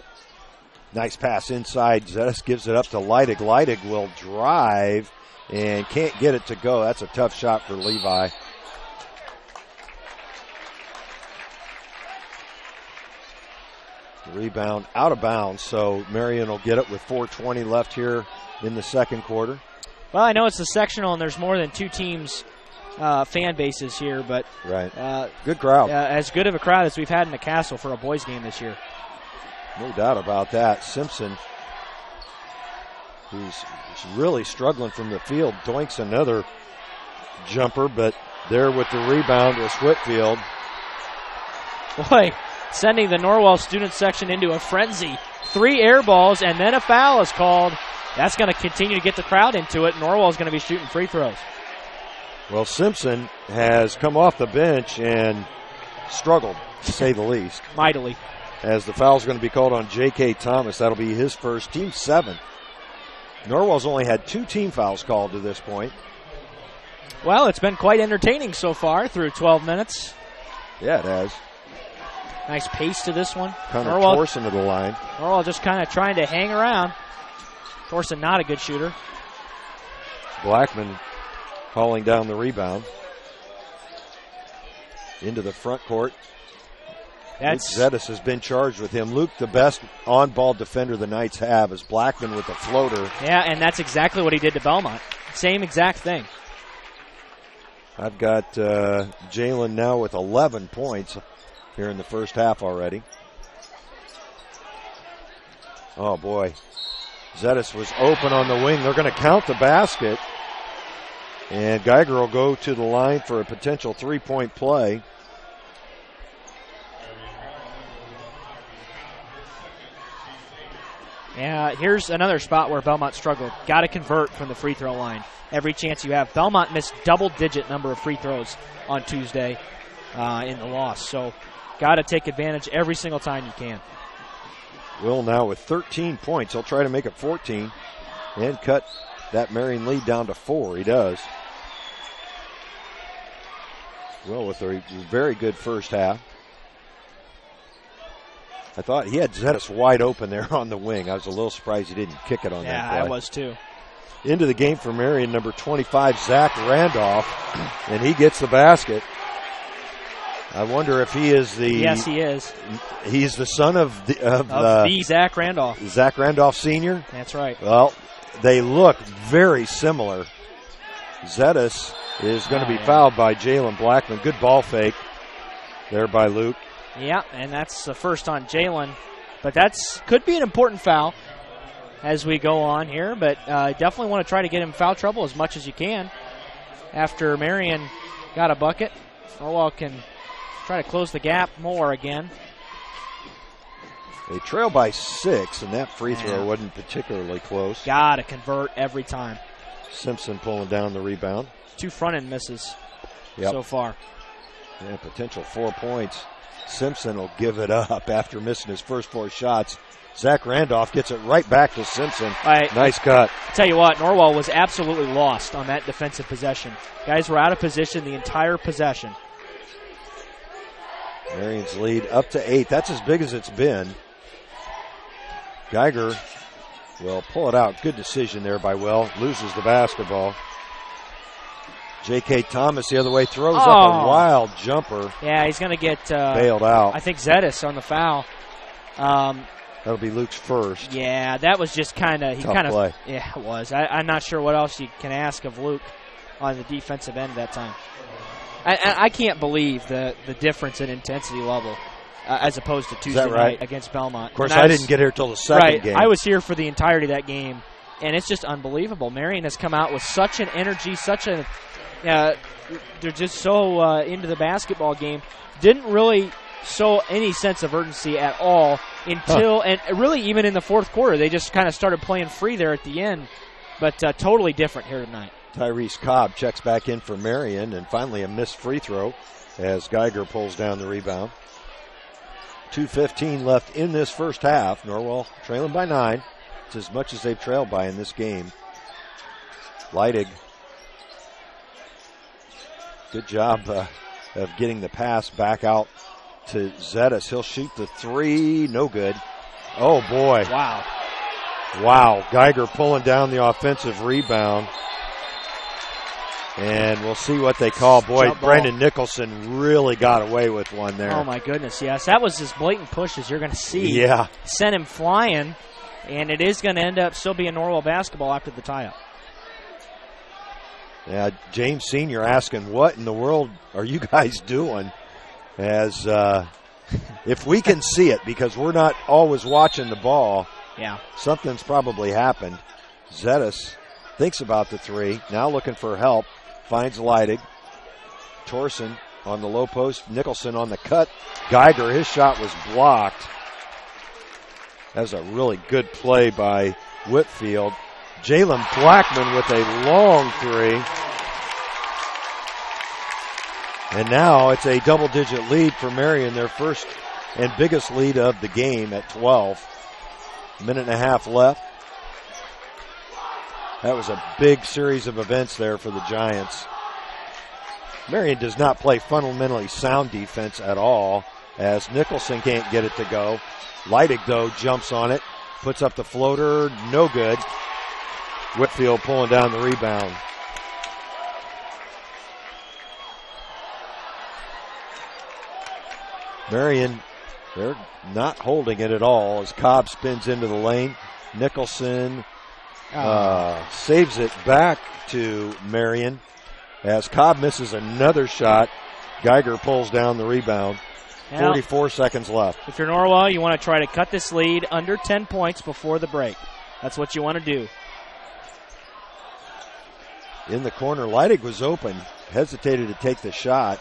Speaker 3: Nice pass inside. Zetas gives it up to Leidig. Leidig will drive and can't get it to go. That's a tough shot for Levi. Rebound out of bounds, so Marion will get it with 4:20 left here in the second quarter.
Speaker 2: Well, I know it's the sectional and there's more than two teams' fan bases here, but
Speaker 3: good crowd.
Speaker 2: As good of a crowd as we've had in the Castle for a boys game this year.
Speaker 3: No doubt about that. Simpson, who's really struggling from the field, doinks another jumper, but there with the rebound was Whitfield.
Speaker 2: Boy, sending the Norwell student section into a frenzy. 3 air balls and then a foul is called. That's going to continue to get the crowd into it. Norwell's going to be shooting free throws.
Speaker 3: Well, Simpson has come off the bench and struggled, to say the least.
Speaker 2: Mightily.
Speaker 3: As the foul's going to be called on J.K. Thomas. That'll be his first, team 7. Norwell's only had 2 team fouls called to this point.
Speaker 2: Well, it's been quite entertaining so far through 12 minutes.
Speaker 3: Yeah, it has.
Speaker 2: Nice pace to this one.
Speaker 3: Connor Thorson to the line.
Speaker 2: Norwell just kind of trying to hang around. Thorson not a good shooter.
Speaker 3: Blackman hauling down the rebound. Into the front court. Luke Zetas has been charged with him. Luke, the best on-ball defender the Knights have, is Blackman with the floater.
Speaker 2: Yeah, and that's exactly what he did to Belmont. Same exact thing.
Speaker 3: I've got Jalen now with 11 points here in the first half already. Oh, boy. Zetas was open on the wing. They're going to count the basket. And Geiger will go to the line for a potential 3-point play.
Speaker 2: Yeah, here's another spot where Belmont struggled. Got to convert from the free throw line every chance you have. Belmont missed double-digit number of free throws on Tuesday in the loss. So got to take advantage every single time you can.
Speaker 3: Will now with 13 points. He'll try to make it 14 and cut that Marion lead down to 4. He does. Will with a very good first half. I thought he had Zettis wide open there on the wing. I was a little surprised he didn't kick it on that play.
Speaker 2: Yeah, I was too.
Speaker 3: Into the game for Marion, number 25, Zach Randolph, and he gets the basket. I wonder if he is the...
Speaker 2: Yes, he is.
Speaker 3: He's the son of
Speaker 2: the Zach Randolph.
Speaker 3: Zach Randolph Sr.?
Speaker 2: That's right.
Speaker 3: Well, they look very similar. Zettis is going to be fouled by Jalen Blackman. Good ball fake there by Luke.
Speaker 2: Yeah, and that's the first on Jalen. But that's could be an important foul as we go on here. But definitely want to try to get him foul trouble as much as you can. After Marion got a bucket, Norwell can try to close the gap more again.
Speaker 3: They trail by 6, and that free throw wasn't particularly close.
Speaker 2: Got to convert every time.
Speaker 3: Simpson pulling down the rebound.
Speaker 2: 2 front-end misses so far.
Speaker 3: Yeah, potential 4 points. Simpson will give it up after missing his first 4 shots. Zach Randolph gets it right back to Simpson. Nice cut.
Speaker 2: Tell you what, Norwell was absolutely lost on that defensive possession. Guys were out of position the entire possession.
Speaker 3: Marion's lead up to 8. That's as big as it's been. Geiger will pull it out. Good decision there by Will. Loses the basketball. J.K. Thomas the other way throws up a wild jumper.
Speaker 2: Yeah, he's going to get
Speaker 3: bailed out.
Speaker 2: I think Zettis on the foul.
Speaker 3: That'll be Luke's first.
Speaker 2: Yeah, that was just kind of
Speaker 3: play.
Speaker 2: Yeah, it was. I'm not sure what else you can ask of Luke on the defensive end that time. I can't believe the difference in intensity level as opposed to Tuesday night against Belmont.
Speaker 3: Of course, I didn't get here till the second game.
Speaker 2: I was here for the entirety of that game, and it's just unbelievable. Marion has come out with such an energy, they're just so into the basketball game. Didn't really show any sense of urgency at all until, and really even in the fourth quarter, they just kind of started playing free there at the end. But totally different here tonight.
Speaker 3: Tyrese Cobb checks back in for Marion, and finally a missed free throw as Geiger pulls down the rebound. 2:15 left in this first half. Norwell trailing by 9. It's as much as they've trailed by in this game. Leidig. Good job of getting the pass back out to Zettis. He'll shoot the 3. No good. Oh, boy. Wow. Geiger pulling down the offensive rebound. And we'll see what they call. Boy, Brandon Nicholson really got away with one there.
Speaker 2: Oh, my goodness, yes. That was as blatant push as you're going to see.
Speaker 3: Yeah.
Speaker 2: Sent him flying, and it is going to end up still being Norwell basketball after the tie-up.
Speaker 3: Yeah, James Sr. asking, what in the world are you guys doing? As if we can see it, because we're not always watching the ball, something's probably happened. Zettis thinks about the 3, now looking for help, finds Leidig. Torsen on the low post, Nicholson on the cut. Geiger, his shot was blocked. That was a really good play by Whitfield. Jalen Blackman with a long 3. And now it's a double-digit lead for Marion, their first and biggest lead of the game at 12. Minute and a half left. That was a big series of events there for the Giants. Marion does not play fundamentally sound defense at all, as Nicholson can't get it to go. Leidig, though, jumps on it, puts up the floater, no good. Whitfield pulling down the rebound. Marion, they're not holding it at all as Cobb spins into the lane. Nicholson saves it back to Marion as Cobb misses another shot. Geiger pulls down the rebound. 44 seconds left.
Speaker 2: If you're Norwell, you want to try to cut this lead under 10 points before the break. That's what you want to do.
Speaker 3: In the corner, Leidig was open, hesitated to take the shot.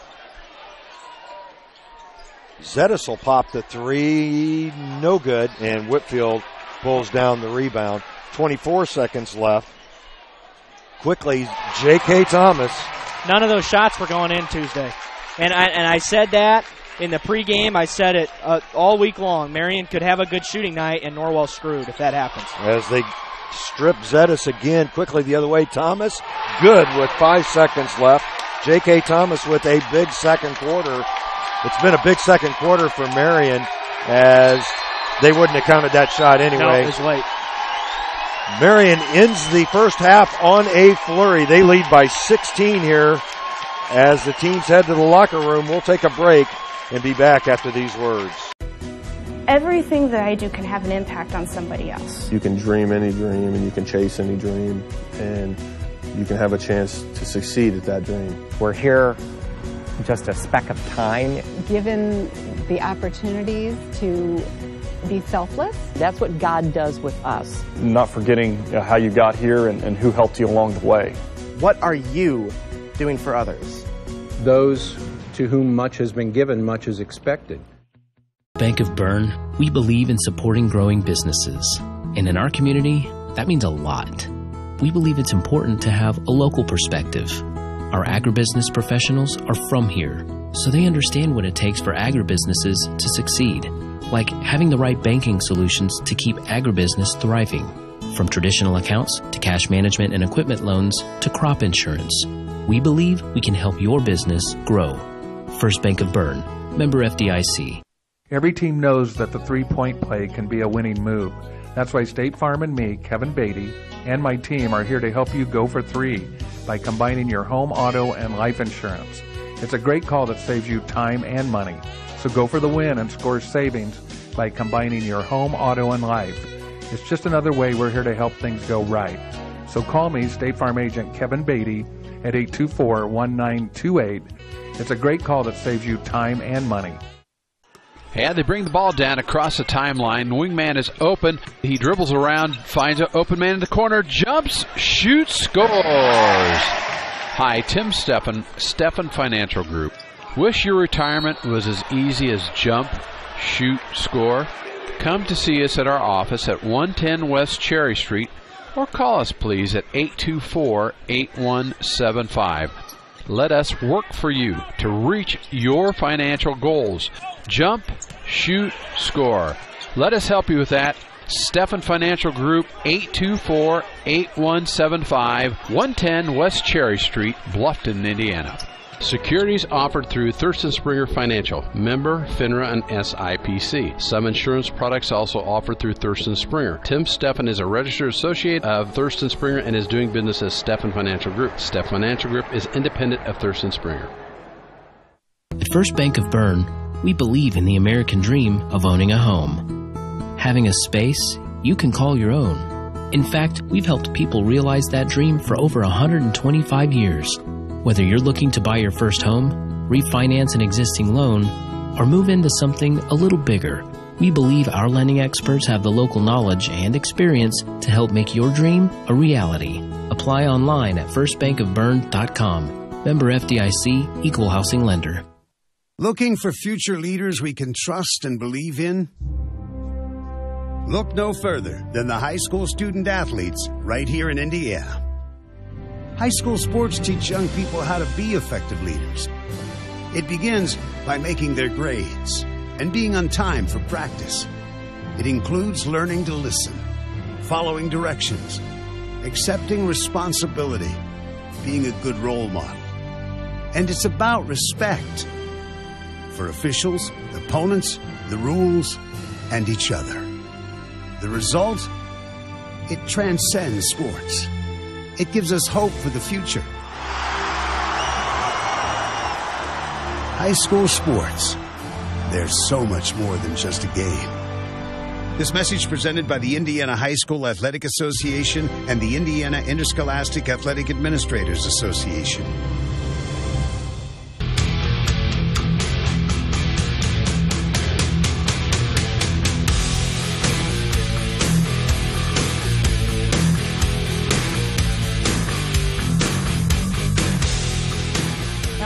Speaker 3: Zettis will pop the 3, no good, and Whitfield pulls down the rebound. 24 seconds left. Quickly, J.K. Thomas.
Speaker 2: None of those shots were going in Tuesday. And I said that in the pregame. I said it all week long. Marion could have a good shooting night, and Norwell screwed if that happens.
Speaker 3: As they strip Zetas again, quickly the other way. Thomas, good with 5 seconds left. J.K. Thomas with a big second quarter. It's been a big second quarter for Marion, as they wouldn't have counted that shot anyway.
Speaker 2: No, it was late.
Speaker 3: Marion ends the first half on a flurry. They lead by 16 here as the teams head to the locker room. We'll take a break and be back after these words.
Speaker 8: Everything that I do can have an impact on somebody else.
Speaker 9: You can dream any dream and you can chase any dream, and you can have a chance to succeed at that dream.
Speaker 10: We're here just a speck of time.
Speaker 11: Given the opportunities to be selfless.
Speaker 12: That's what God does with us.
Speaker 9: Not forgetting how you got here and who helped you along the way.
Speaker 10: What are you doing for others?
Speaker 13: Those to whom much has been given, much is expected.
Speaker 14: Bank of Bern, we believe in supporting growing businesses. And in our community, that means a lot. We believe it's important to have a local perspective. Our agribusiness professionals are from here, so they understand what it takes for agribusinesses to succeed, like having the right banking solutions to keep agribusiness thriving, from traditional accounts to cash management and equipment loans to crop insurance. We believe we can help your business grow. First Bank of Bern, member FDIC.
Speaker 15: Every team knows that the three-point play can be a winning move. That's why State Farm and me, Kevin Beatty, and my team are here to help you go for three by combining your home, auto, and life insurance. It's a great call that saves you time and money. So go for the win and score savings by combining your home, auto, and life. It's just another way we're here to help things go right. So call me, State Farm Agent Kevin Beatty, at 824-1928. It's a great call that saves you time and money.
Speaker 16: And they bring the ball down across the timeline. Wingman is open. He dribbles around, finds an open man in the corner, jumps, shoots, scores. Hi, Tim Steffen Financial Group. Wish your retirement was as easy as jump, shoot, score? Come to see us at our office at 110 West Cherry Street, or call us please at 824-8175. Let us work for you to reach your financial goals. Jump, shoot, score. Let us help you with that. Steffen Financial Group, 824-8175, 110 West Cherry Street, Bluffton, Indiana. Securities offered through Thurston Springer Financial, member FINRA and SIPC. Some insurance products also offered through Thurston Springer. Tim Steffen is a registered associate of Thurston Springer and is doing business as Steffen Financial Group. Steffen Financial Group is independent of Thurston Springer.
Speaker 14: At First Bank of Bern, we believe in the American dream of owning a home. Having a space you can call your own. In fact, we've helped people realize that dream for over 125 years. Whether you're looking to buy your first home, refinance an existing loan, or move into something a little bigger, we believe our lending experts have the local knowledge and experience to help make your dream a reality. Apply online at firstbankofbern.com. Member FDIC, Equal Housing Lender.
Speaker 17: Looking for future leaders we can trust and believe in? Look no further than the high school student athletes right here in Indiana. High school sports teach young people how to be effective leaders. It begins by making their grades and being on time for practice. It includes learning to listen, following directions, accepting responsibility, being a good role model. And it's about respect for officials, opponents, the rules, and each other. The result? It transcends sports. It gives us hope for the future. High school sports. There's so much more than just a game. This message presented by the Indiana High School Athletic Association and the Indiana Interscholastic Athletic Administrators Association.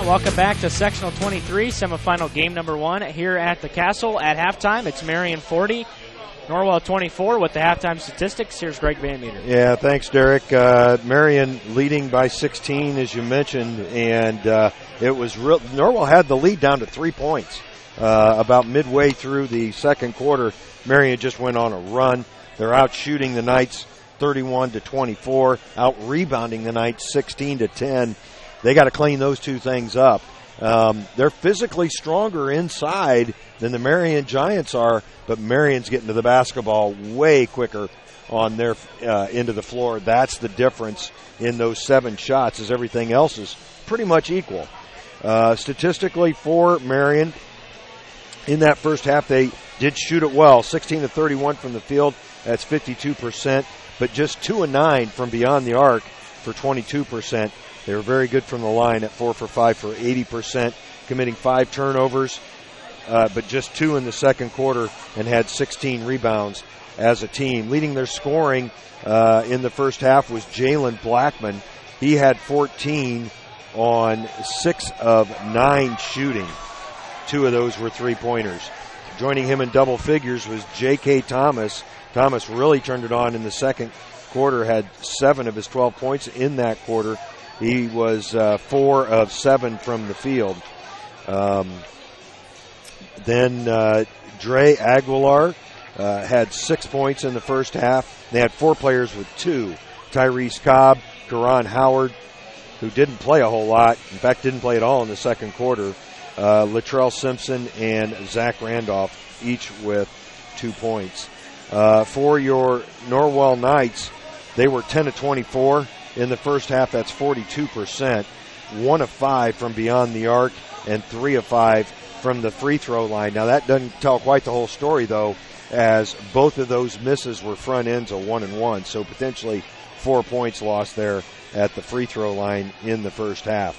Speaker 2: Welcome back to Sectional 23, semifinal game number 1 here at the Castle. At halftime, it's Marion 40 Norwell 24 with the halftime statistics. Here's Greg Van Meter.
Speaker 3: Yeah, thanks, Derek. Marion leading by 16, as you mentioned, and it was real. Norwell had the lead down to 3 points about midway through the second quarter. Marion just went on a run. They're out shooting the Knights 31-24, out rebounding the Knights 16-10. They got to clean those two things up. They're physically stronger inside than the Marion Giants are, but Marion's getting to the basketball way quicker on their end of the floor. That's the difference in those 7 shots, as everything else is pretty much equal. Statistically for Marion, in that first half, they did shoot it well, 16-31 from the field. That's 52%, but just 2-9 from beyond the arc for 22%. They were very good from the line at 4 for 5 for 80%, committing 5 turnovers, but just 2 in the second quarter, and had 16 rebounds as a team. Leading their scoring in the first half was Jalen Blackman. He had 14 on 6 of 9 shooting. 2 of those were three-pointers. Joining him in double figures was J.K. Thomas. Thomas really turned it on in the second quarter, had 7 of his 12 points in that quarter. He was 4 of 7 from the field. Then Dre Aguilar had 6 points in the first half. They had 4 players with 2. Tyrese Cobb, Karan Howard, who didn't play a whole lot. In fact, didn't play at all in the second quarter. Latrell Simpson and Zach Randolph, each with 2 points. For your Norwell Knights, they were 10-24 in the first half. That's 42%. 1 of 5 from beyond the arc and 3 of 5 from the free throw line. Now, that doesn't tell quite the whole story, though, as both of those misses were front ends of 1-1. So potentially 4 points lost there at the free throw line in the first half.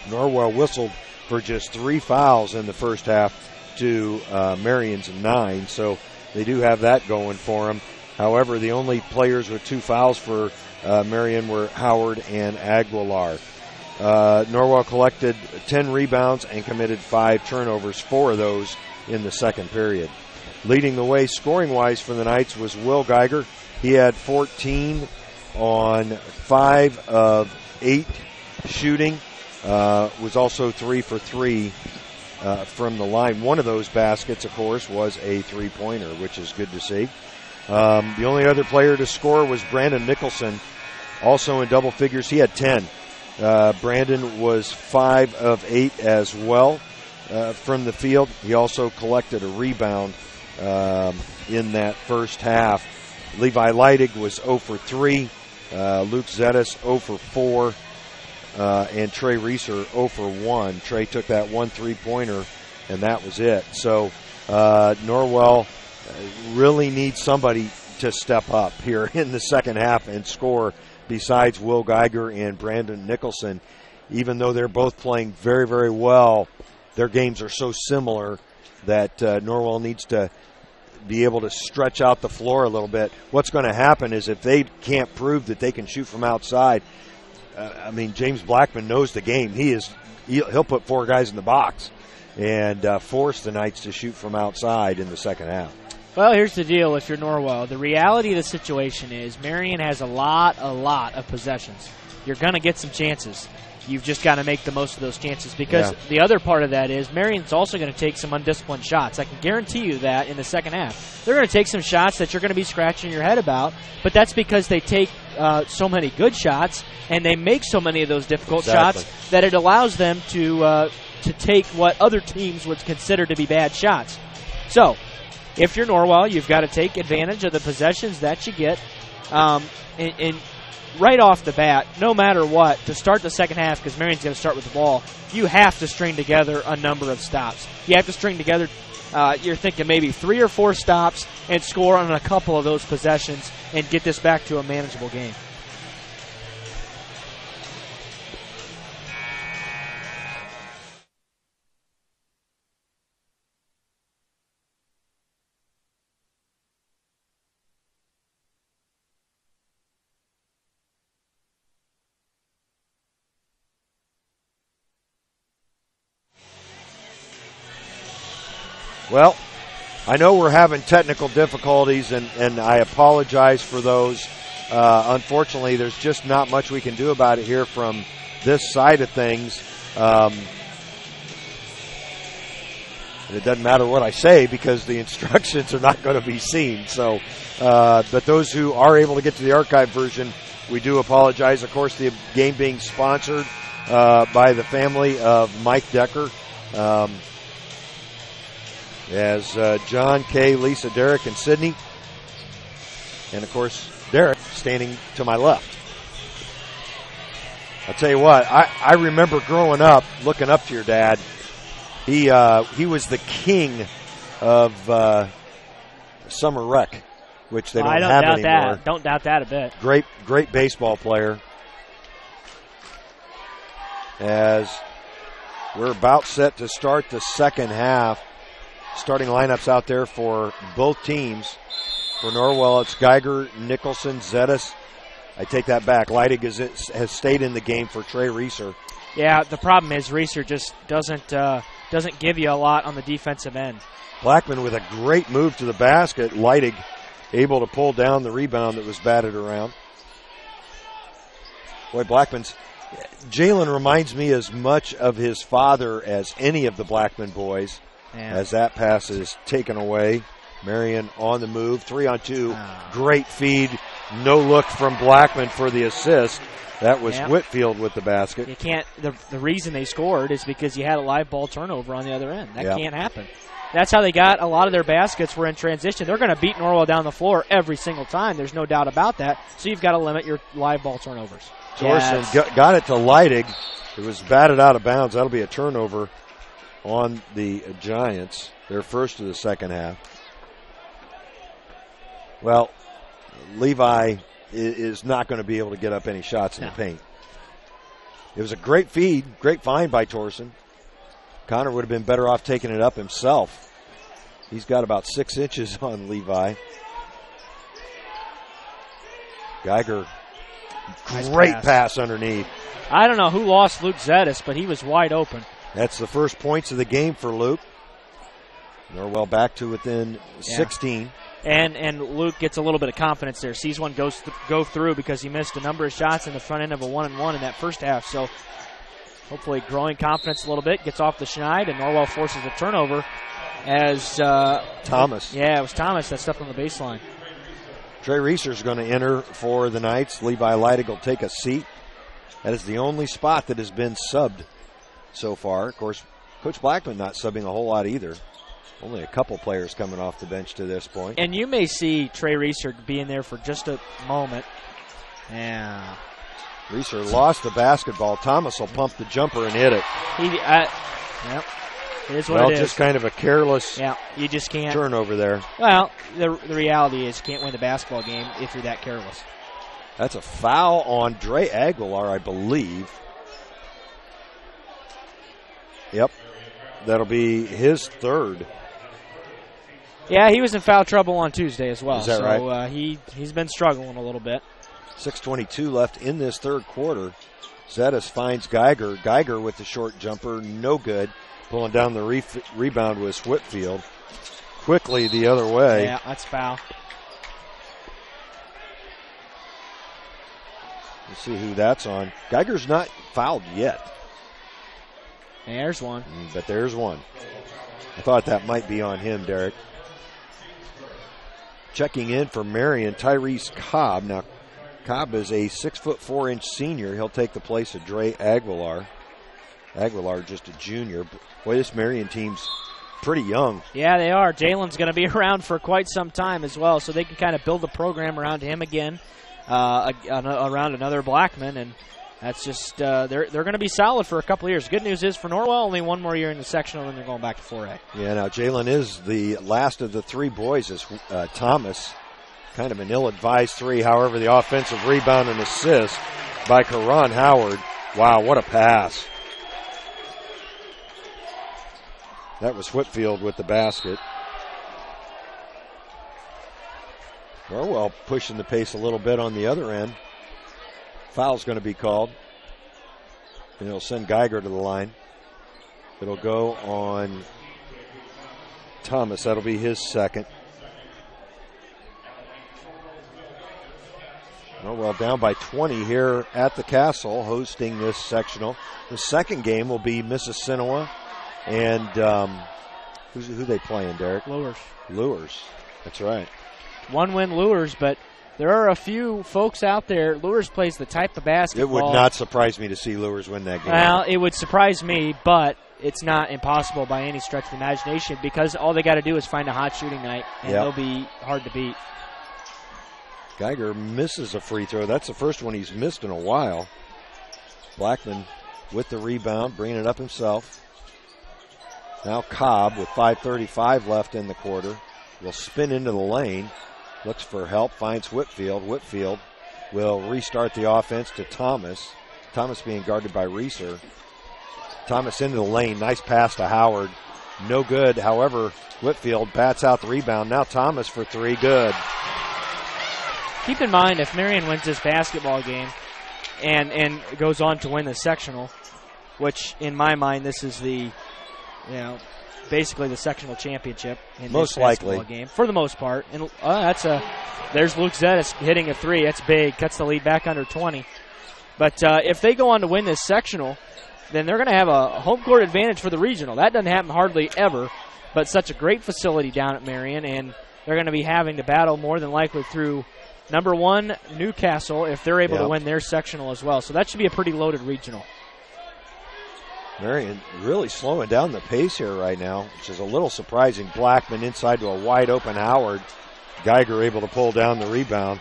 Speaker 3: Norwell whistled for just 3 fouls in the first half to Marion's 9, so they do have that going for them. However, the only players with 2 fouls for Marion were Howard and Aguilar. Norwell collected 10 rebounds and committed 5 turnovers, 4 of those in the second period. Leading the way scoring-wise for the Knights was Will Geiger. He had 14 on 5 of 8 shooting. Was also 3 for 3 from the line. One of those baskets, of course, was a three-pointer, which is good to see. The only other player to score was Brandon Nicholson, also in double figures. He had 10. Brandon was 5 of 8 as well from the field. He also collected a rebound in that first half. Levi Leidig was 0 for 3. Luke Zettis 0 for 4. And Trey Reeser 0 for 1. Trey took that 1 3-pointer, and that was it. So Norwell really needs somebody to step up here in the second half and score besides Will Geiger and Brandon Nicholson. Even though they're both playing very, very well, their games are so similar that Norwell needs to be able to stretch out the floor a little bit. What's going to happen is if they can't prove that they can shoot from outside, James Blackman knows the game. He'll put 4 guys in the box and force the Knights to shoot from outside in the second half.
Speaker 2: Well, here's the deal if you're Norwell. The reality of the situation is Marion has a lot of possessions. You're going to get some chances. You've just got to make the most of those chances because the other part of that is Marion's also going to take some undisciplined shots. I can guarantee you that in the second half. They're going to take some shots that you're going to be scratching your head about, but that's because they take so many good shots and they make so many of those difficult shots that it allows them to take what other teams would consider to be bad shots. So, if you're Norwell, you've got to take advantage of the possessions that you get. And right off the bat, no matter what, to start the second half, because Marion's going to start with the ball, you have to string together a number of stops. You have to string together, you're thinking maybe 3 or 4 stops and score on a couple of those possessions and get this back to a manageable game.
Speaker 3: Well, I know we're having technical difficulties, and I apologize for those. Unfortunately, there's just not much we can do about it here from this side of things. And it doesn't matter what I say because the instructions are not going to be seen. So, but those who are able to get to the archive version, we do apologize. Of course, the game being sponsored by the family of Mike Decker. As John, Kay, Lisa, Derek, and Sydney. And, of course, Derek standing to my left. I'll tell you what, I remember growing up, looking up to your dad. He was the king of summer rec, which they don't have anymore.
Speaker 2: Don't doubt that a bit.
Speaker 3: Great baseball player. As we're about set to start the second half. Starting lineups out there for both teams. For Norwell, it's Geiger, Nicholson, Zetas. I take that back. Leidig has stayed in the game for Trey Reeser.
Speaker 2: Yeah, the problem is Reeser just doesn't give you a lot on the defensive end.
Speaker 3: Blackman with a great move to the basket. Leidig able to pull down the rebound that was batted around. Boy, Jalen reminds me as much of his father as any of the Blackman boys.
Speaker 2: Man.
Speaker 3: As that pass is taken away. Marion on the move. 3-on-2. Great feed. No look from Blackman for the assist. That was Whitfield with the basket.
Speaker 2: You can't. The reason they scored is because you had a live ball turnover on the other end. That can't happen. That's how they got a lot of their baskets were in transition. They're going to beat Norwell down the floor every single time. There's no doubt about that. So you've got to limit your live ball turnovers.
Speaker 3: Torsen got it to Leidig. It was batted out of bounds. That'll be a turnover on the Giants, their first of the second half. Well, Levi is not going to be able to get up any shots in the paint. It was a great feed, great find by Torsen. Connor would have been better off taking it up himself. He's got about 6 inches on Levi. Geiger, great pass underneath.
Speaker 2: I don't know who lost Luke Zetas, but he was wide open.
Speaker 3: That's the first points of the game for Luke. Norwell back to within 16.
Speaker 2: And Luke gets a little bit of confidence there. Sees one go through because he missed a number of shots in the front end of a 1-and-1 in that first half. So hopefully growing confidence a little bit. Gets off the schneid, and Norwell forces a turnover as
Speaker 3: Thomas.
Speaker 2: Yeah, it was Thomas that stepped on the baseline.
Speaker 3: Trey Reeser's going to enter for the Knights. Levi Leidig will take a seat. That is the only spot that has been subbed so far. Of course, Coach Blackman not subbing a whole lot either. Only a couple players coming off the bench to this point.
Speaker 2: And you may see Trey Reeser being there for just a moment. Yeah.
Speaker 3: Reeser lost the basketball. Thomas will pump the jumper and hit it.
Speaker 2: Yep. It is what it is.
Speaker 3: Just kind of a careless
Speaker 2: you just can't
Speaker 3: turnover there.
Speaker 2: Well, the reality is you can't win the basketball game if you're that careless.
Speaker 3: That's a foul on Dre Aguilar, I believe. Yep. That'll be his third.
Speaker 2: Yeah, he was in foul trouble on Tuesday as well.
Speaker 3: Is that right?
Speaker 2: He's been struggling a little bit.
Speaker 3: 6:22 left in this third quarter. Zetas finds Geiger. Geiger with the short jumper, no good. Pulling down the rebound was Whitfield. Quickly the other way.
Speaker 2: Yeah, that's foul.
Speaker 3: Let's see who that's on. Geiger's not fouled yet.
Speaker 2: There's one.
Speaker 3: But there's one. I thought that might be on him, Derek. Checking in for Marion, Tyrese Cobb. Now, Cobb is a 6'4" senior. He'll take the place of Dre Aguilar. Aguilar just a junior. Boy, this Marion team's pretty young.
Speaker 2: Yeah, they are. Jalen's going to be around for quite some time as well, so they can kind of build the program around him again, around another Blackman, and that's just they're going to be solid for a couple of years. Good news is for Norwell, only one more year in the sectional, and they're going back to 4A.
Speaker 3: Yeah, now Jalen is the last of the three boys. As Thomas, kind of an ill-advised three. However, the offensive rebound and assist by Karan Howard. Wow, what a pass. That was Whitfield with the basket. Norwell pushing the pace a little bit on the other end. Foul's going to be called. And it'll send Geiger to the line. It'll go on Thomas. That'll be his second. Norwell down by 20 here at the Castle, hosting this sectional. The second game will be Mississinawa and who they playing, Derek? Lures. That's right.
Speaker 2: One-win Lures, but there are a few folks out there. Lures plays the type of basketball.
Speaker 3: It would not surprise me to see Lures win that game.
Speaker 2: Well, it would surprise me, but it's not impossible by any stretch of the imagination because all they got to do is find a hot shooting night, and they'll be hard to beat.
Speaker 3: Geiger misses a free throw. That's the first one he's missed in a while. Blackman with the rebound, bringing it up himself. Now Cobb with 5:35 left in the quarter will spin into the lane. Looks for help, finds Whitfield. Whitfield will restart the offense to Thomas. Thomas being guarded by Reeser. Thomas into the lane. Nice pass to Howard. No good. However, Whitfield bats out the rebound. Now Thomas for three. Good.
Speaker 2: Keep in mind, if Marion wins this basketball game and goes on to win the sectional, which in my mind this is the, basically the sectional championship in
Speaker 3: most
Speaker 2: this basketball
Speaker 3: likely
Speaker 2: game for the most part. And there's Luke Zettis hitting a three. That's big. Cuts the lead back under 20. But if they go on to win this sectional, then they're going to have a home court advantage for the regional. That doesn't happen hardly ever, but such a great facility down at Marion, and they're going to be having to battle more than likely through number one, Newcastle, if they're able to win their sectional as well. So that should be a pretty loaded regional.
Speaker 3: Marion really slowing down the pace here right now, which is a little surprising. Blackman inside to a wide open Howard. Geiger able to pull down the rebound.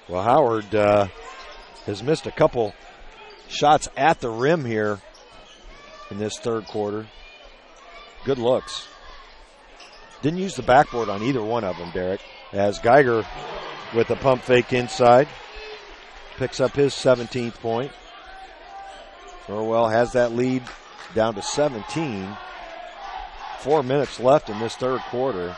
Speaker 3: Well, Howard has missed a couple shots at the rim here in this third quarter. Good looks. Didn't use the backboard on either one of them, Derek. As Geiger with a pump fake inside picks up his 17th point. Norwell has that lead down to 17. 4 minutes left in this third quarter.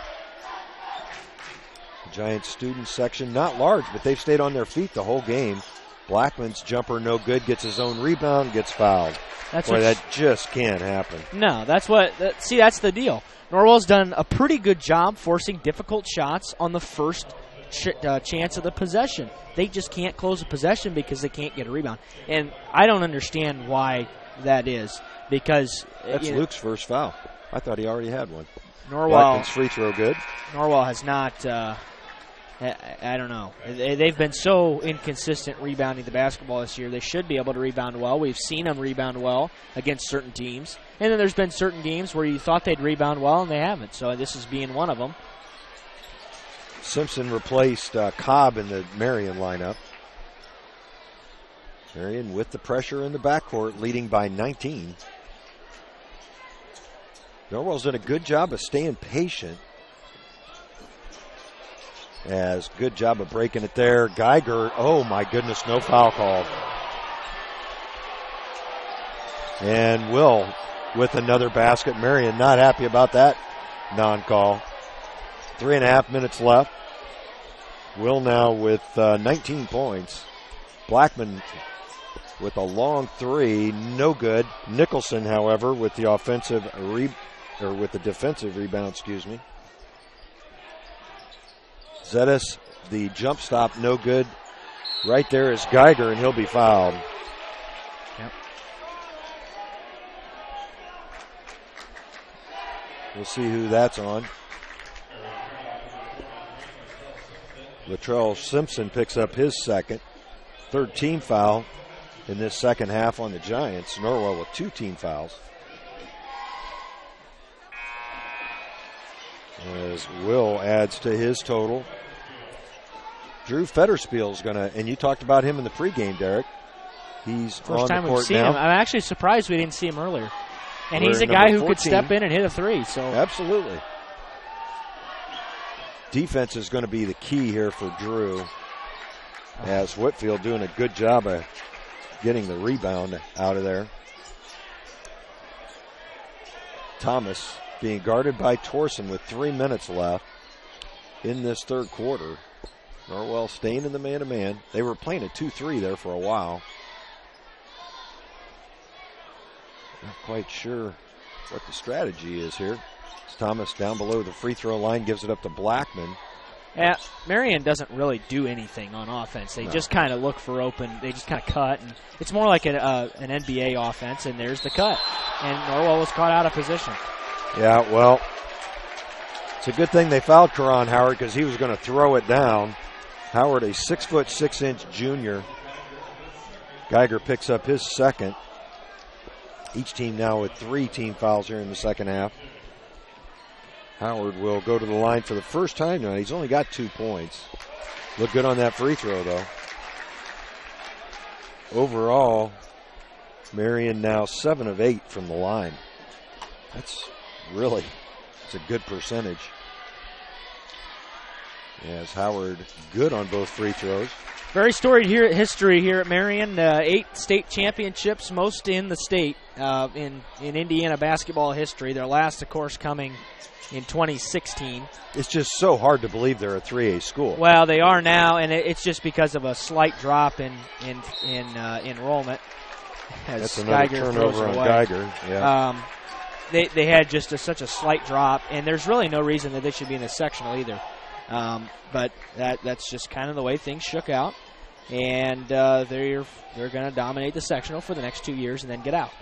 Speaker 3: The Giants student section, not large, but they've stayed on their feet the whole game. Blackman's jumper no good, gets his own rebound, gets fouled. That just can't happen.
Speaker 2: No, that's the deal. Norwell's done a pretty good job forcing difficult shots on the first chance of the possession. They just can't close a possession because they can't get a rebound. And I don't understand why that is, because
Speaker 3: that's Luke's first foul. I thought he already had one.
Speaker 2: Blackman's
Speaker 3: free throw good.
Speaker 2: Norwell has not, I don't know. They've been so inconsistent rebounding the basketball this year. They should be able to rebound well. We've seen them rebound well against certain teams. And then there's been certain games where you thought they'd rebound well, and they haven't. So this is being one of them.
Speaker 3: Simpson replaced Cobb in the Marion lineup. Marion with the pressure in the backcourt, leading by 19. Norwell's done a good job of staying patient. As good job of breaking it there. Geiger, oh my goodness, no foul call. And Will with another basket. Marion not happy about that non-call. 3.5 minutes left. Will now with 19 points. Blackman with a long three, no good. Nicholson, however, with the defensive rebound, excuse me. Zettis, the jump stop, no good. Right there is Geiger, and he'll be fouled.
Speaker 2: Yep.
Speaker 3: We'll see who that's on. Latrell Simpson picks up his second. Third team foul in this second half on the Giants. Norwell with 2 team fouls. As Will adds to his total. Drew Fetterspiel's going to, and you talked about him in the pregame, Derek. He's
Speaker 2: first
Speaker 3: on
Speaker 2: time
Speaker 3: the court
Speaker 2: we've seen
Speaker 3: now.
Speaker 2: him. I'm actually surprised we didn't see him earlier. And
Speaker 3: We're
Speaker 2: he's a guy who
Speaker 3: 14.
Speaker 2: could step in and hit a three. So
Speaker 3: absolutely. Defense is going to be the key here for Drew. As Whitfield doing a good job of getting the rebound out of there. Thomas being guarded by Torson with 3 minutes left in this third quarter. Norwell staying in the man-to-man. They were playing a 2-3 there for a while. Not quite sure what the strategy is here. Thomas down below the free throw line, gives it up to Blackman.
Speaker 2: Yeah, Marion doesn't really do anything on offense. They just kind of look for open. They just kind of cut, and it's more like an NBA offense, and there's the cut. And Norwell was caught out of position.
Speaker 3: Yeah, well, it's a good thing they fouled Karan Howard because he was going to throw it down. Howard, a 6'6" junior. Geiger picks up his second. Each team now with 3 team fouls here in the second half. Howard will go to the line for the first time tonight. He's only got 2 points. Looked good on that free throw, though. Overall, Marion now 7 of 8 from the line. It's a good percentage. As Howard good on both free throws.
Speaker 2: Very storied history here at Marion. 8 state championships, most in the state in Indiana basketball history. Their last, of course, coming in 2016.
Speaker 3: It's just so hard to believe they're a 3A school.
Speaker 2: Well, they are now, and it's just because of a slight drop in enrollment.
Speaker 3: That's another turnover on Geiger. Yeah.
Speaker 2: They had just such a slight drop, and there's really no reason that they should be in the sectional either. But that's just kind of the way things shook out, and they're going to dominate the sectional for the next 2 years and then get out.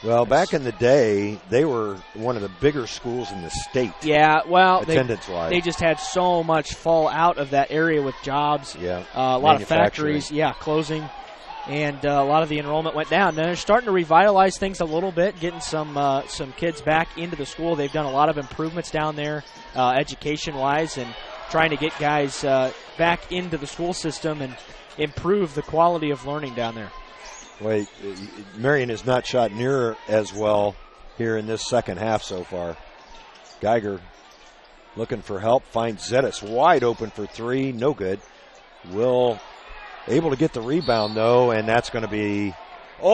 Speaker 3: Well, back in the day, they were one of the bigger schools in the state.
Speaker 2: Yeah, well,
Speaker 3: attendance-wise,
Speaker 2: they just had so much fall out of that area with jobs.
Speaker 3: Yeah,
Speaker 2: a lot of factories, closing, and a lot of the enrollment went down. Now they're starting to revitalize things a little bit, getting some kids back into the school. They've done a lot of improvements down there, education-wise, and trying to get guys back into the school system and improve the quality of learning down there.
Speaker 3: Wait, Marion has not shot near as well here in this second half so far. Geiger looking for help, finds Zetas wide open for 3, no good. Will able to get the rebound though, and that's going to be,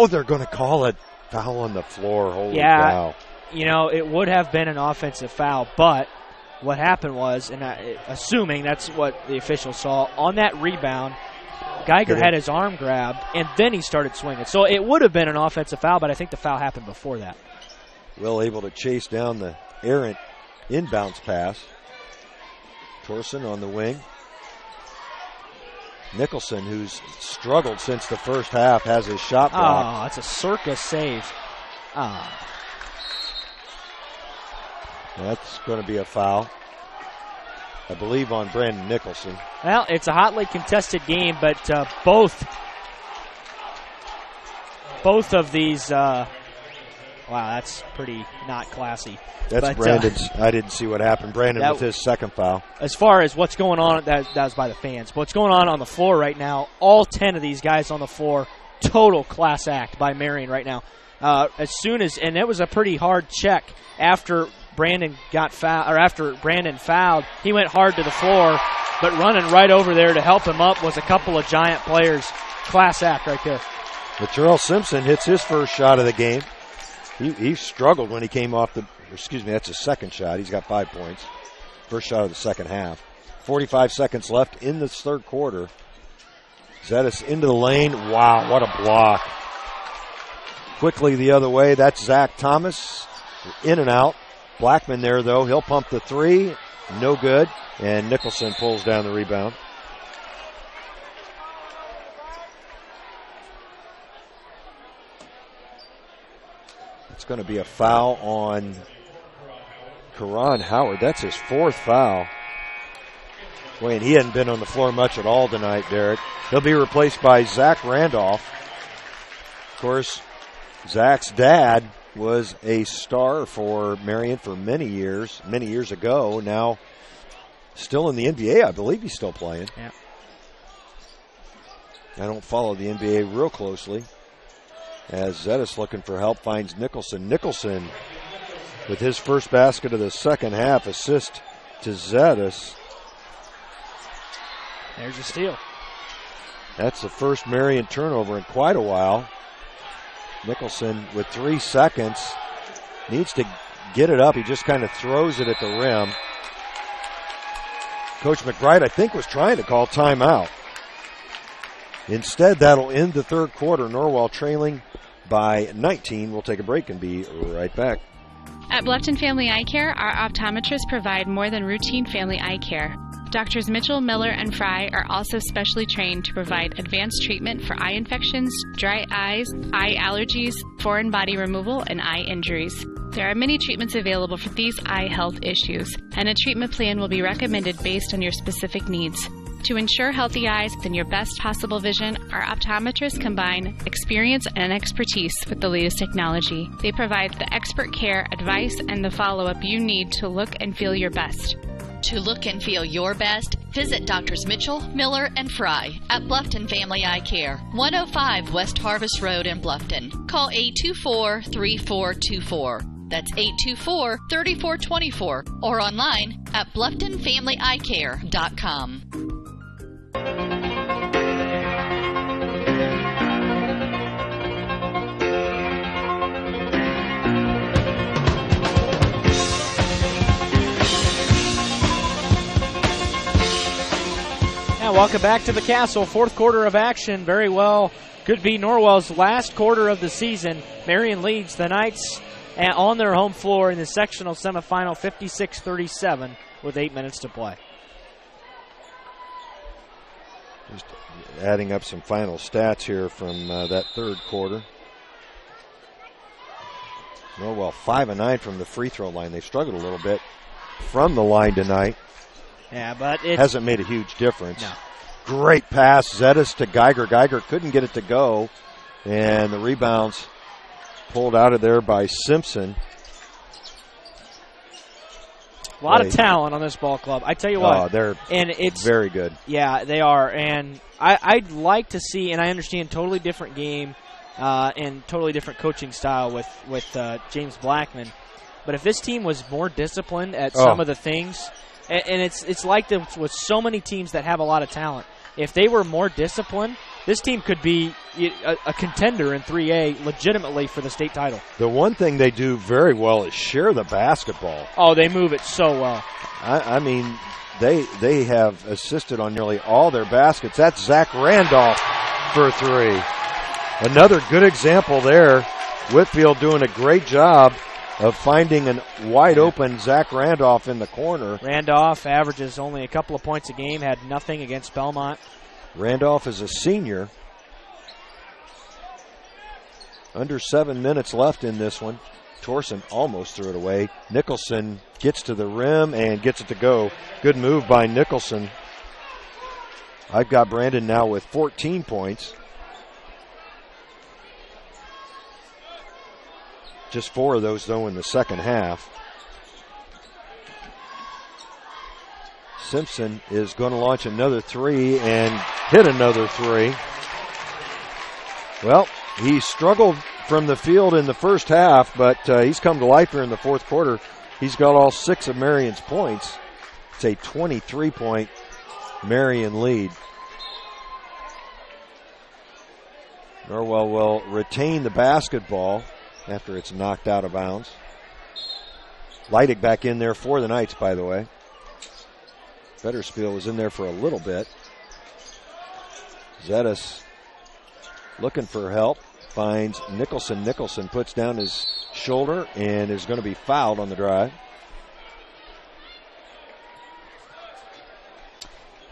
Speaker 3: they're going to call it foul on the floor. Holy cow.
Speaker 2: You know, it would have been an offensive foul, but what happened was, and assuming that's what the officials saw, on that rebound, Geiger had his arm grabbed, and then he started swinging. So it would have been an offensive foul, but I think the foul happened before that.
Speaker 3: Will able to chase down the errant inbounds pass. Torsen on the wing. Nicholson, who's struggled since the first half, has his shot blocked.
Speaker 2: Oh, it's a circus save.
Speaker 3: That's going to be a foul, I believe, on Brandon Nicholson.
Speaker 2: Well, it's a hotly contested game, but both of these, wow, that's pretty not classy.
Speaker 3: That's Brandon's. I didn't see what happened. Brandon with his second foul.
Speaker 2: As far as what's going on, that was by the fans. What's going on the floor right now, all 10 of these guys on the floor, total class act by Marion right now. And it was a pretty hard check after Brandon got fouled, or after Brandon fouled, he went hard to the floor, but running right over there to help him up was a couple of giant players. Class act right there.
Speaker 3: But Terrell Simpson hits his first shot of the game. He struggled when he came off that's his second shot. He's got 5 points. First shot of the second half. 45 seconds left in this third quarter. Zetas into the lane. Wow, what a block. Quickly the other way. That's Zach Thomas. In and out. Blackman there, though. He'll pump the 3. No good. And Nicholson pulls down the rebound. It's going to be a foul on Karan Howard. That's his 4th foul. Boy, and he hadn't been on the floor much at all tonight, Derek. He'll be replaced by Zach Randolph. Of course, Zach's dad was a star for Marion for many years ago. Now, still in the NBA, I believe he's still playing.
Speaker 2: Yeah.
Speaker 3: I don't follow the NBA real closely. As Zetas looking for help finds Nicholson. Nicholson with his first basket of the second half, assist to Zetas.
Speaker 2: There's a steal.
Speaker 3: That's the first Marion turnover in quite a while. Nicholson with 3 seconds needs to get it up. He just kind of throws it at the rim. Coach McBride, I think, was trying to call timeout. Instead, that'll end the third quarter. Norwell trailing by 19. We'll take a break and be right back.
Speaker 18: At Bluffton Family Eye Care, our optometrists provide more than routine family eye care. Doctors Mitchell, Miller, and Fry are also specially trained to provide advanced treatment for eye infections, dry eyes, eye allergies, foreign body removal, and eye injuries. There are many treatments available for these eye health issues, and a treatment plan will be recommended based on your specific needs. To ensure healthy eyes and your best possible vision, our optometrists combine experience and expertise with the latest technology. They provide the expert care, advice, and the follow-up you need to look and feel your best.
Speaker 1: To look and feel your best, visit Drs. Mitchell, Miller, and Fry at Bluffton Family Eye Care, 105 West Harvest Road in Bluffton. Call 824-3424. That's 824-3424, or online at BlufftonFamilyEyeCare.com.
Speaker 2: Welcome back to the Castle. Fourth quarter of action. Very well. Could be Norwell's last quarter of the season. Marion leads the Knights on their home floor in the sectional semifinal 56-37 with 8 minutes to play.
Speaker 3: Just adding up some final stats here from that third quarter. Norwell 5-9 from the free throw line. They struggled a little bit from the line tonight.
Speaker 2: Yeah, but it
Speaker 3: hasn't made a huge difference.
Speaker 2: No.
Speaker 3: Great pass, Zettis to Geiger. Geiger couldn't get it to go, and the rebounds pulled out of there by Simpson.
Speaker 2: A lot of talent on this ball club. I tell you what.
Speaker 3: Oh, they're very good.
Speaker 2: Yeah, they are. And I'd like to see, and I understand, totally different game and totally different coaching style with James Blackman. But if this team was more disciplined at some of the things, and it's like them with so many teams that have a lot of talent. If they were more disciplined, this team could be a contender in 3A legitimately for the state title.
Speaker 3: The one thing they do very well is share the basketball.
Speaker 2: Oh, they move it so well.
Speaker 3: I mean, they have assisted on nearly all their baskets. That's Zach Randolph for three. Another good example there. Whitfield doing a great job of finding a wide-open Zach Randolph in the corner.
Speaker 2: Randolph averages only a couple of points a game, had nothing against Belmont.
Speaker 3: Randolph is a senior. Under 7 minutes left in this one. Torson almost threw it away. Nicholson gets to the rim and gets it to go. Good move by Nicholson. I've got Brandon now with 14 points. Just 4 of those, though, in the second half. Simpson is going to launch another three and hit another three. Well, he struggled from the field in the first half, but he's come to life here in the fourth quarter. He's got all 6 of Marion's points. It's a 23-point Marion lead. Norwell will retain the basketball after it's knocked out of bounds. Leidig back in there for the Knights, by the way. Fetterspiel was in there for a little bit. Zettis looking for help. Finds Nicholson. Nicholson puts down his shoulder and is going to be fouled on the drive.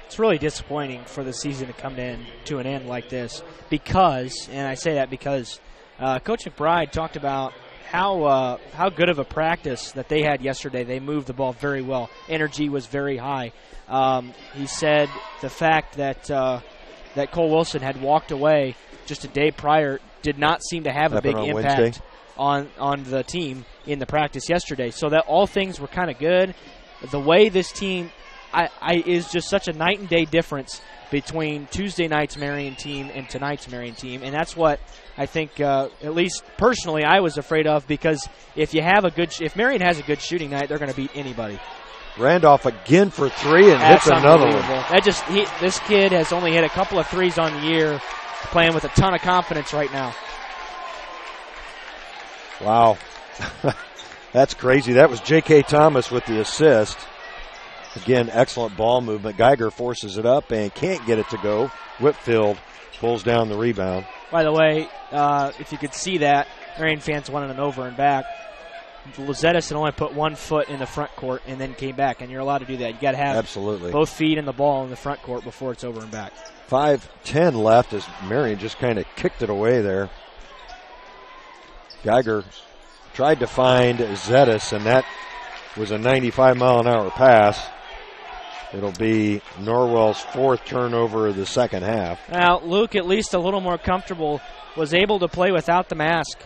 Speaker 2: It's really disappointing for the season to come to an end like this because, and I say that because Coach McBride talked about how good of a practice that they had yesterday. They moved the ball very well. Energy was very high. He said the fact that that Cole Wilson had walked away just a day prior did not seem to have a big impact on the team in the practice yesterday. So that all things were kind of good. The way this team is just such a night and day difference between Tuesday night's Marion team and tonight's Marion team, and that's what I think, at least personally, I was afraid of, because if Marion has a good shooting night, they're going to beat anybody.
Speaker 3: Randolph again for three and hits another one.
Speaker 2: This kid has only hit a couple of threes on the year, playing with a ton of confidence right now.
Speaker 3: Wow. That's crazy. That was J.K. Thomas with the assist. Again, excellent ball movement. Geiger forces it up and can't get it to go. Whitfield pulls down the rebound.
Speaker 2: By the way, if you could see that, Marion fans wanted an over and back. Zedison only put 1 foot in the front court and then came back, and you're allowed to do that. You got to have
Speaker 3: absolutely
Speaker 2: both feet and the ball in the front court before it's over and back.
Speaker 3: 5:10 left as Marion just kind of kicked it away there. Geiger tried to find Zedis, and that was a 95-mile-an-hour pass. It'll be Norwell's 4th turnover of the second half.
Speaker 2: Now, Luke, at least a little more comfortable, was able to play without the mask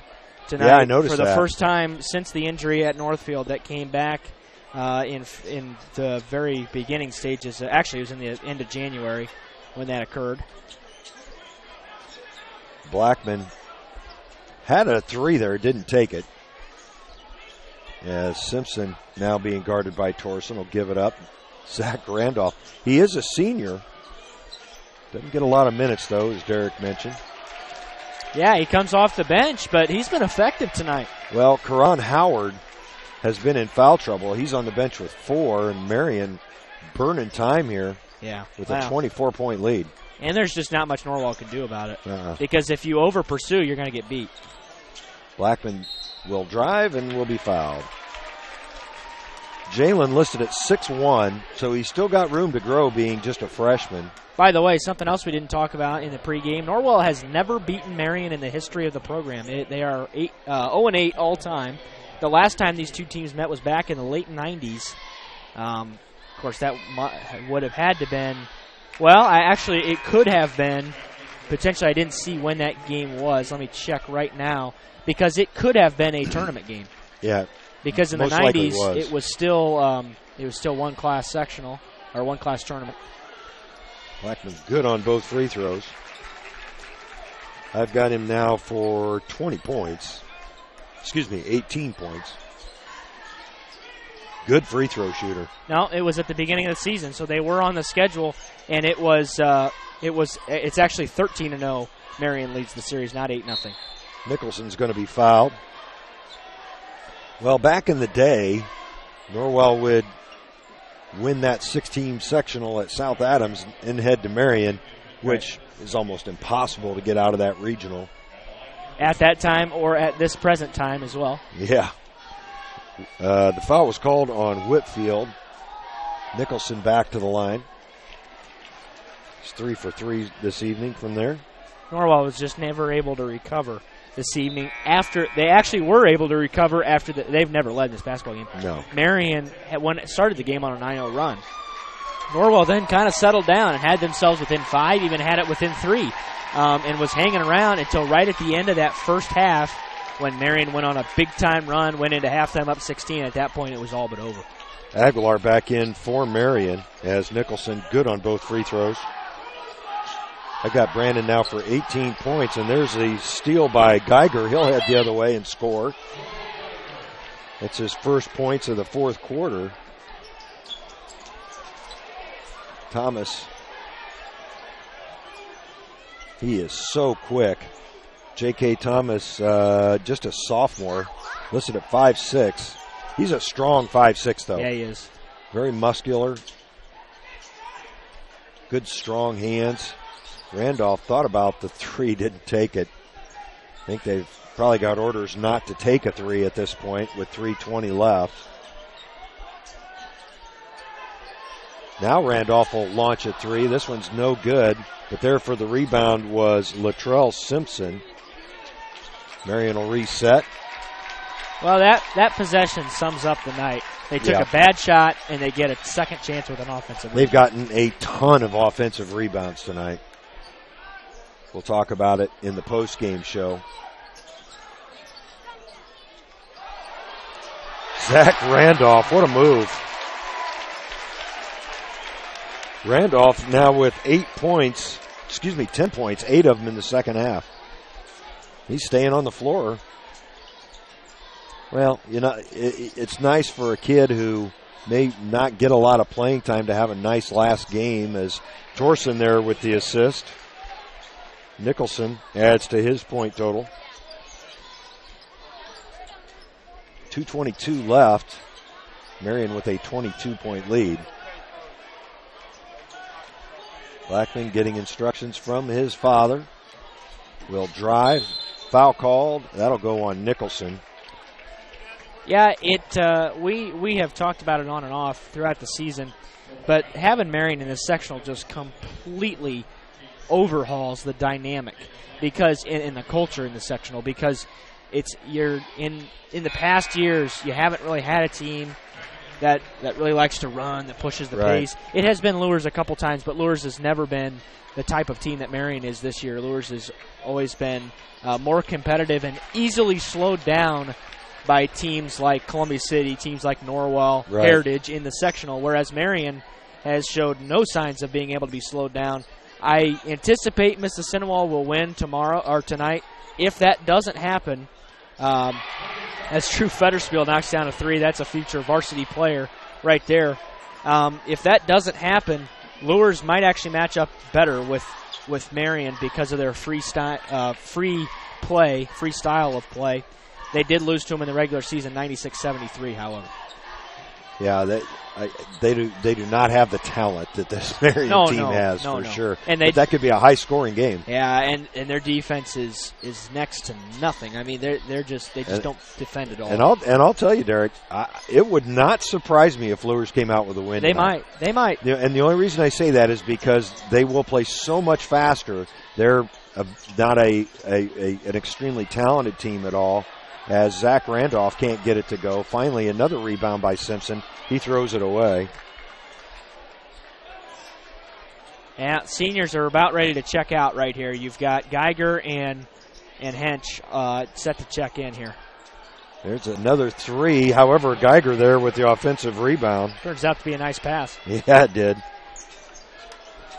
Speaker 2: tonight.
Speaker 3: Yeah, I noticed
Speaker 2: for the
Speaker 3: that.
Speaker 2: first time since the injury at Northfield that came back in the very beginning stages. Actually, it was in the end of January when that occurred.
Speaker 3: Blackman had a 3 there, didn't take it. As Simpson now being guarded by Torson will give it up. Zach Randolph. He is a senior. Doesn't get a lot of minutes, though, as Derek mentioned.
Speaker 2: Yeah, he comes off the bench, but he's been effective tonight.
Speaker 3: Well, Karan Howard has been in foul trouble. He's on the bench with 4, and Marion burning time here with a 24-point lead.
Speaker 2: And there's just not much Norwell can do about it. Because if you over-pursue, you're going to get beat.
Speaker 3: Blackman will drive and will be fouled. Jalen listed at 6'1", so he's still got room to grow being just a freshman.
Speaker 2: By the way, something else we didn't talk about in the pregame, Norwell has never beaten Marion in the history of the program. They are 0-8 all time. The last time these two teams met was back in the late 90s. Of course, that would have had to been, it could have been, potentially I didn't see when that game was. Let me check right now, because it could have been a tournament game.
Speaker 3: Yeah.
Speaker 2: Because in the 90s, it was still one class sectional, or one class tournament.
Speaker 3: Blackman's good on both free throws. I've got him now for 20 points. 18 points. Good free throw shooter.
Speaker 2: No, it was at the beginning of the season, so they were on the schedule, and it's actually 13-0. Marion leads the series, not 8-0.
Speaker 3: Nicholson's going to be fouled. Well, back in the day, Norwell would win that 6-team sectional at South Adams and head to Marion, which is almost impossible to get out of that regional.
Speaker 2: At that time or at this present time as well.
Speaker 3: Yeah. The foul was called on Whitfield. Nicholson back to the line. He's 3 for 3 this evening from there.
Speaker 2: Norwell was just never able to recover this evening. After they actually were able to recover after they've never led this basketball game.
Speaker 3: No.
Speaker 2: Marion started the game on a 9-0 run. Norwell then kind of settled down and had themselves within 5, even had it within 3, and was hanging around until right at the end of that first half when Marion went on a big-time run, went into halftime up 16. At that point, it was all but over.
Speaker 3: Aguilar back in for Marion as Nicholson good on both free throws. I got Brandon now for 18 points, and there's a steal by Geiger. He'll head the other way and score. That's his first points of the fourth quarter. Thomas, he is so quick. J.K. Thomas, just a sophomore, listed at 5'6". He's a strong 5'6", though.
Speaker 2: Yeah, he is.
Speaker 3: Very muscular. Good, strong hands. Randolph thought about the 3, didn't take it. I think they've probably got orders not to take a 3 at this point with 3:20 left. Now Randolph will launch a 3. This one's no good, but there for the rebound was Latrell Simpson. Marion will reset.
Speaker 2: Well, that possession sums up the night. They took a bad shot, and they get a second chance with an offensive rebound.
Speaker 3: They've gotten a ton of offensive rebounds tonight. We'll talk about it in the post-game show. Zach Randolph, what a move. Randolph now with 10 points, 8 of them in the second half. He's staying on the floor. Well, it's nice for a kid who may not get a lot of playing time to have a nice last game, as Torson there with the assist. Nicholson adds to his point total. 2:22 left. Marion with a 22-point lead. Blackman getting instructions from his father. Will drive. Foul called. That'll go on Nicholson.
Speaker 2: Yeah, we have talked about it on and off throughout the season, but having Marion in this sectional just completely overhauls the dynamic because in the culture in the sectional, because you're in the past years you haven't really had a team that really likes to run, that pushes the pace. It has been Lures a couple times, but Lures has never been the type of team that Marion is this year. Lures has always been more competitive and easily slowed down by teams like Columbia City, teams like Norwell, Heritage in the sectional, whereas Marion has showed no signs of being able to be slowed down. I anticipate Mississinawa will win tomorrow or tonight. If that doesn't happen, as Drew Federspiel knocks down a 3, that's a future varsity player right there. If that doesn't happen, Lures might actually match up better with Marion because of their free style of play. They did lose to them in the regular season, 96-73, however.
Speaker 3: Yeah, they do not have the talent that this Marion team has for sure. And but that could be a high-scoring game.
Speaker 2: Yeah, and their defense is next to nothing. I mean, they just don't defend at all.
Speaker 3: And I'll tell you, Derek, it would not surprise me if Lures came out with a win.
Speaker 2: They might.
Speaker 3: And the only reason I say that is because they will play so much faster. They're not an extremely talented team at all. As Zach Randolph can't get it to go. Finally, another rebound by Simpson. He throws it away.
Speaker 2: Yeah, seniors are about ready to check out right here. You've got Geiger and Hench set to check in here.
Speaker 3: There's another 3. However, Geiger there with the offensive rebound.
Speaker 2: Turns out to be a nice pass.
Speaker 3: Yeah, it did.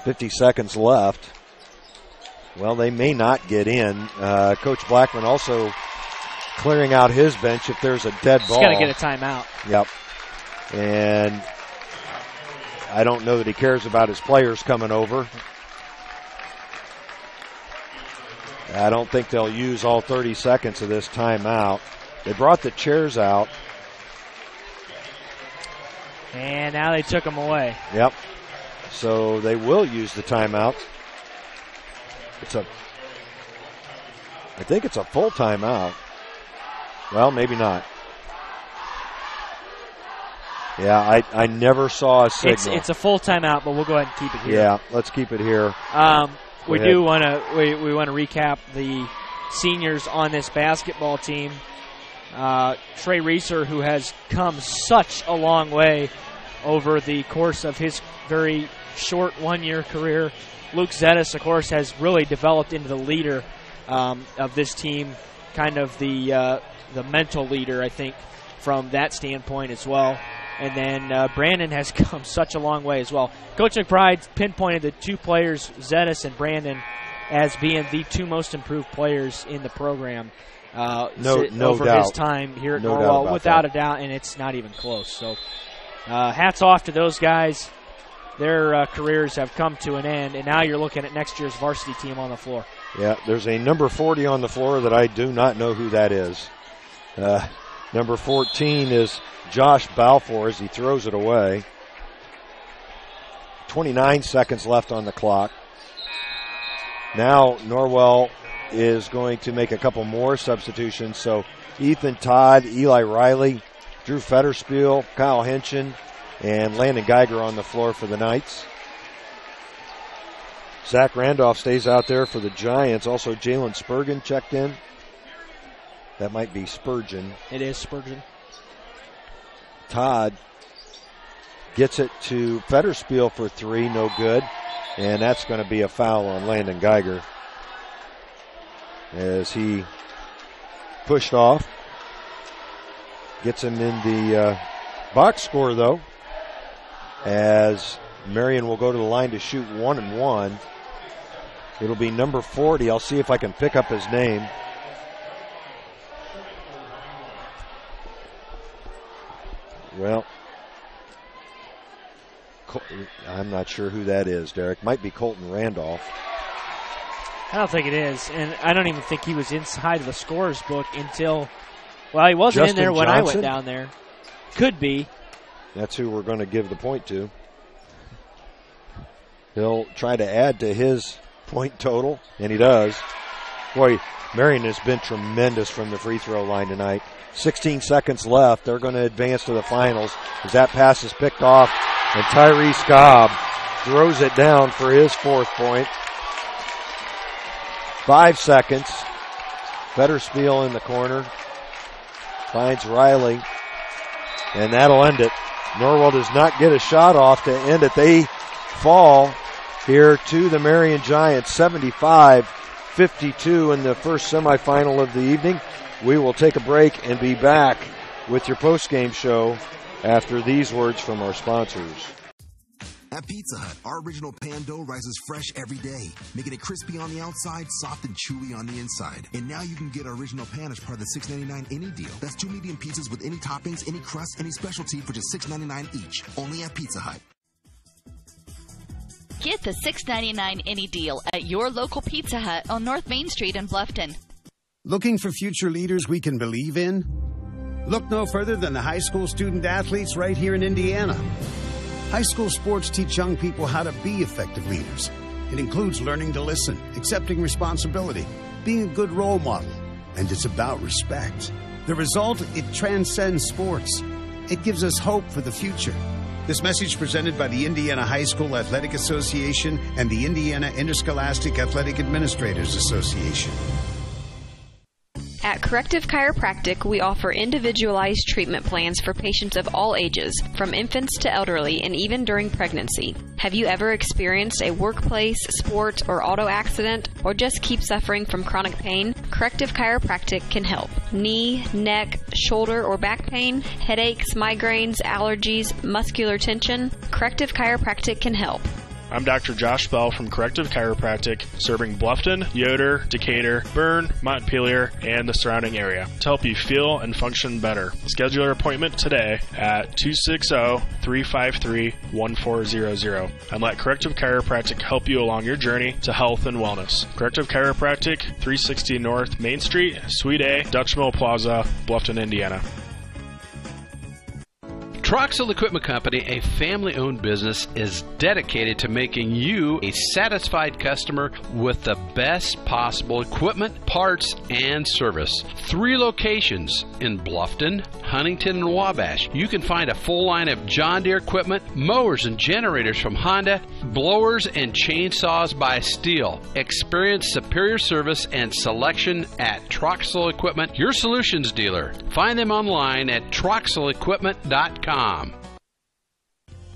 Speaker 3: 50 seconds left. Well, they may not get in. Coach Blackman also clearing out his bench if there's a dead ball.
Speaker 2: He's got to get a timeout.
Speaker 3: Yep. And I don't know that he cares about his players coming over. I don't think they'll use all 30 seconds of this timeout. They brought the chairs out.
Speaker 2: And now they took them away.
Speaker 3: Yep. So they will use the timeout. I think it's a full timeout. Well, maybe not. Yeah, I never saw a signal.
Speaker 2: It's a full timeout, but we'll go ahead and keep it here.
Speaker 3: Yeah, let's keep it here.
Speaker 2: We want to recap the seniors on this basketball team. Trey Reeser, who has come such a long way over the course of his very short one-year career. Luke Zettis, of course, has really developed into the leader of this team, kind of the mental leader, I think, from that standpoint as well. And then Brandon has come such a long way as well. Coach McBride pinpointed the 2 players, Zettis and Brandon, as being the 2 most improved players in the program over his time here at Norwell, without a doubt, and it's not even close. So hats off to those guys. Their careers have come to an end, and now you're looking at next year's varsity team on the floor.
Speaker 3: Yeah, there's a number 40 on the floor that I do not know who that is. Number 14 is Josh Balfour as he throws it away. 29 seconds left on the clock. Now Norwell is going to make a couple more substitutions. So Ethan Todd, Eli Riley, Drew Federspiel, Kyle Henshin, and Landon Geiger on the floor for the Knights. Zach Randolph stays out there for the Giants. Also Jalen Spurgeon checked in. That might be Spurgeon.
Speaker 2: It is Spurgeon.
Speaker 3: Todd gets it to Federspiel for 3, no good. And that's going to be a foul on Landon Geiger as he pushed off. Gets him in the box score, though, as Marion will go to the line to shoot 1 and 1. It'll be number 40. I'll see if I can pick up his name. Well, I'm not sure who that is, Derek. Might be Colton Randolph.
Speaker 2: I don't think it is, and I don't even think he was inside of the scorer's book until, well, he wasn't
Speaker 3: Justin
Speaker 2: in there when
Speaker 3: Johnson?
Speaker 2: I went down there. Could be.
Speaker 3: That's who we're going to give the point to. He'll try to add to his point total, and he does. Boy, Marion has been tremendous from the free throw line tonight. 16 seconds left. They're going to advance to the finals as that pass is picked off, and Tyrese Cobb throws it down for his 4th point. 5 seconds. Fetterspiel in the corner. Finds Riley, and that'll end it. Norwell does not get a shot off to end it. They fall here to the Marion Giants, 75-52 in the first semifinal of the evening. We will take a break and be back with your post-game show after these words from our sponsors.
Speaker 19: At Pizza Hut, our original pan dough rises fresh every day, making it crispy on the outside, soft and chewy on the inside. And now you can get our original pan as part of the $6.99 any deal. That's 2 medium pizzas with any toppings, any crust, any specialty for just $6.99 each. Only at Pizza Hut.
Speaker 1: Get the $6.99 any deal at your local Pizza Hut on North Main Street in Bluffton.
Speaker 17: Looking for future leaders we can believe in? Look no further than the high school student athletes right here in Indiana. High school sports teach young people how to be effective leaders. It includes learning to listen, accepting responsibility, being a good role model, and it's about respect. The result, it transcends sports. It gives us hope for the future. This message presented by the Indiana High School Athletic Association and the Indiana Interscholastic Athletic Administrators Association.
Speaker 20: At Corrective Chiropractic, we offer individualized treatment plans for patients of all ages, from infants to elderly, and even during pregnancy. Have you ever experienced a workplace, sport, or auto accident, or just keep suffering from chronic pain? Corrective Chiropractic can help. Knee, neck, shoulder, or back pain, headaches, migraines, allergies, muscular tension? Corrective Chiropractic can help.
Speaker 21: I'm Dr. Josh Bell from Corrective Chiropractic, serving Bluffton, Yoder, Decatur, Bern, Montpelier, and the surrounding area to help you feel and function better. Schedule your appointment today at 260-353-1400 and let Corrective Chiropractic help you along your journey to health and wellness. Corrective Chiropractic, 360 North Main Street, Suite A, Dutch Mill Plaza, Bluffton, Indiana.
Speaker 16: Troxel Equipment Company, a family-owned business, is dedicated to making you a satisfied customer with the best possible equipment, parts, and service. 3 locations in Bluffton, Huntington, and Wabash. You can find a full line of John Deere equipment, mowers and generators from Honda, blowers and chainsaws by Steel. Experience superior service and selection at Troxel Equipment, your solutions dealer. Find them online at troxelequipment.com.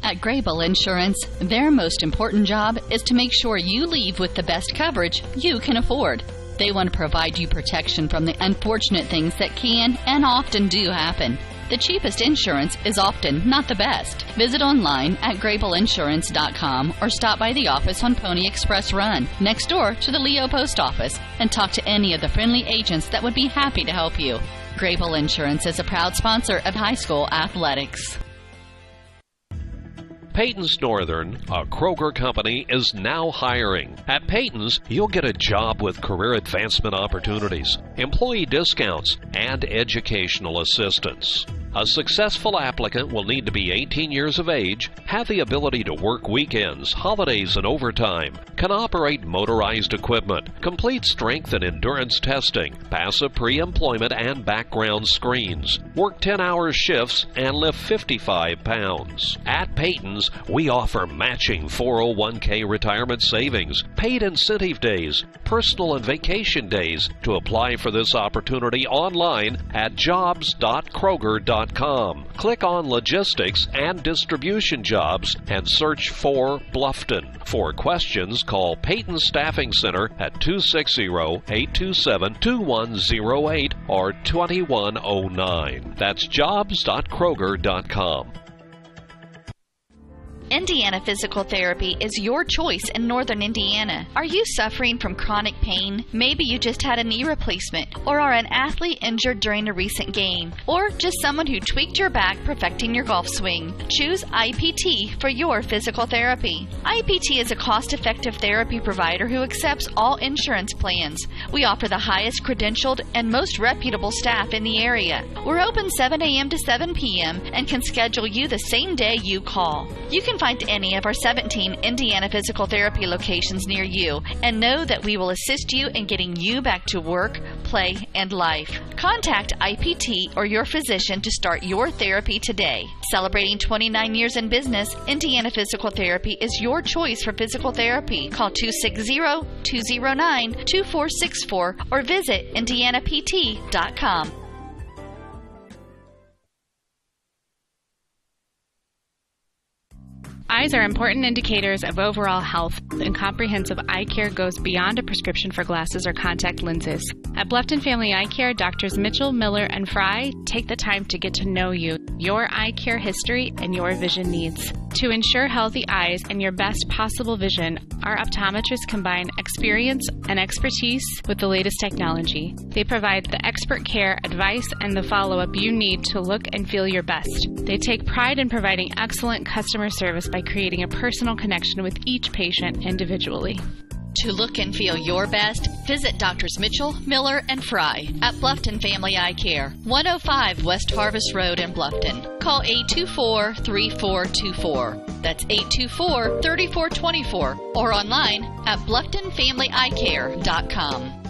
Speaker 1: At Grable Insurance, their most important job is to make sure you leave with the best coverage you can afford. They want to provide you protection from the unfortunate things that can and often do happen. The cheapest insurance is often not the best. Visit online at grableinsurance.com or stop by the office on Pony Express Run, next door to the Leo Post Office, and talk to any of the friendly agents that would be happy to help you. Grable Insurance is a proud sponsor of high school athletics.
Speaker 22: Peyton's Northern, a Kroger company, is now hiring. At Peyton's, you'll get a job with career advancement opportunities, employee discounts, and educational assistance. A successful applicant will need to be 18 years of age, have the ability to work weekends, holidays, and overtime, can operate motorized equipment, complete strength and endurance testing, pass a pre-employment and background screens, work 10-hour shifts, and lift 55 pounds. At Peyton's, we offer matching 401k retirement savings, paid incentive days, personal and vacation days. To apply for this opportunity online at jobs.kroger.com. Click on Logistics and Distribution Jobs and search for Bluffton. For questions, call Peyton Staffing Center at 260-827-2108 or 2109. That's jobs.kroger.com.
Speaker 1: Indiana Physical Therapy is your choice in Northern Indiana. Are you suffering from chronic pain? Maybe you just had a knee replacement, or are an athlete injured during a recent game, or just someone who tweaked your back perfecting your golf swing. Choose IPT for your physical therapy. IPT is a cost-effective therapy provider who accepts all insurance plans. We offer the highest credentialed and most reputable staff in the area. We're open 7 a.m. to 7 p.m. and can schedule you the same day you call. You can find contact any of our 17 Indiana physical therapy locations near you and know that we will assist you in getting you back to work, play, and life. Contact IPT or your physician to start your therapy today. Celebrating 29 years in business, Indiana Physical Therapy is your choice for physical therapy. Call 260-209-2464 or visit indianapt.com.
Speaker 18: Eyes are important indicators of overall health, and comprehensive eye care goes beyond a prescription for glasses or contact lenses. At Bluffton Family Eye Care, Doctors Mitchell, Miller, and Fry take the time to get to know you, your eye care history, and your vision needs. To ensure healthy eyes and your best possible vision, our optometrists combine experience and expertise with the latest technology. They provide the expert care, advice, and the follow-up you need to look and feel your best. They take pride in providing excellent customer service by creating a personal connection with each patient individually.
Speaker 1: To look and feel your best, visit Doctors Mitchell, Miller, and Fry at Bluffton Family Eye Care, 105 West Harvest Road in Bluffton. Call 824-3424. That's 824-3424 or online at BlufftonFamilyEyeCare.com.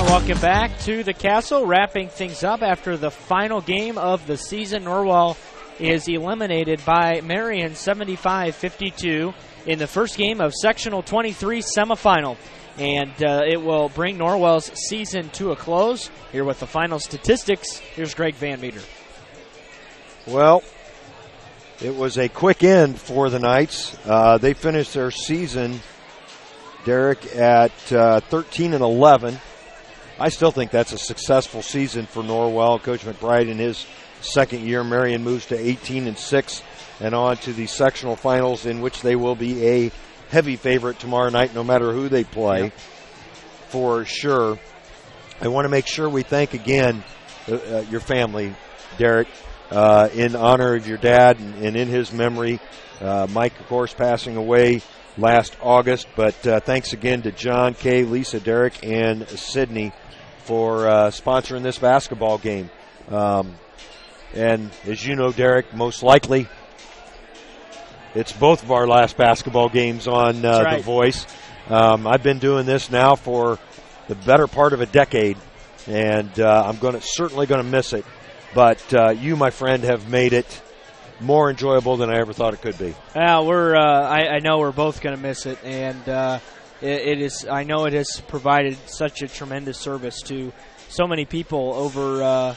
Speaker 2: Welcome back to the Castle, wrapping things up after the final game of the season. Norwell is eliminated by Marion 75-52 in the first game of Sectional 23 semifinal. And it will bring Norwell's season to a close. Here with the final statistics, here's Greg Van Meter.
Speaker 3: Well, it was a quick end for the Knights. They finished their season, Derek, at 13-11. I still think that's a successful season for Norwell. Coach McBride in his second year. Marion moves to 18-6 and on to the sectional finals, in which they will be a heavy favorite tomorrow night, no matter who they play, for sure. I want to make sure we thank again your family, Derek, in honor of your dad and in his memory. Mike, of course, passing away last August, but thanks again to John, Kay, Lisa, Derek, and Sydney for sponsoring this basketball game. And as you know, Derek, most likely it's both of our last basketball games on The Voice. I've been doing this now for the better part of a decade, and I'm certainly going to miss it. But you, my friend, have made it more enjoyable than I ever thought it could be.
Speaker 2: Yeah, I know we're both going to miss it, and it is. I know it has provided such a tremendous service to so many people over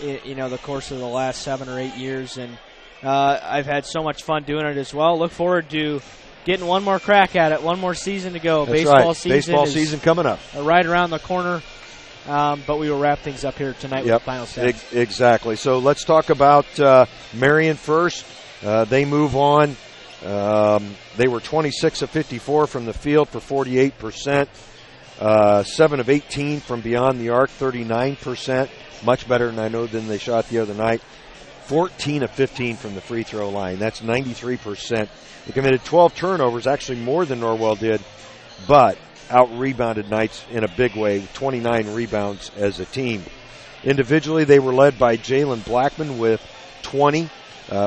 Speaker 2: the course of the last 7 or 8 years, and I've had so much fun doing it as well. Look forward to getting one more crack at it, one more season to go.
Speaker 3: That's right. Baseball season coming up,
Speaker 2: right around the corner. But we will wrap things up here tonight with the final stats.
Speaker 3: Exactly. So let's talk about Marion first. They move on. They were 26 of 54 from the field for 48%. 7 of 18 from beyond the arc, 39%. Much better than they shot the other night. 14 of 15 from the free throw line. That's 93%. They committed 12 turnovers, actually more than Norwell did, but out-rebounded Knights in a big way, 29 rebounds as a team. Individually, they were led by Jalen Blackman with 20.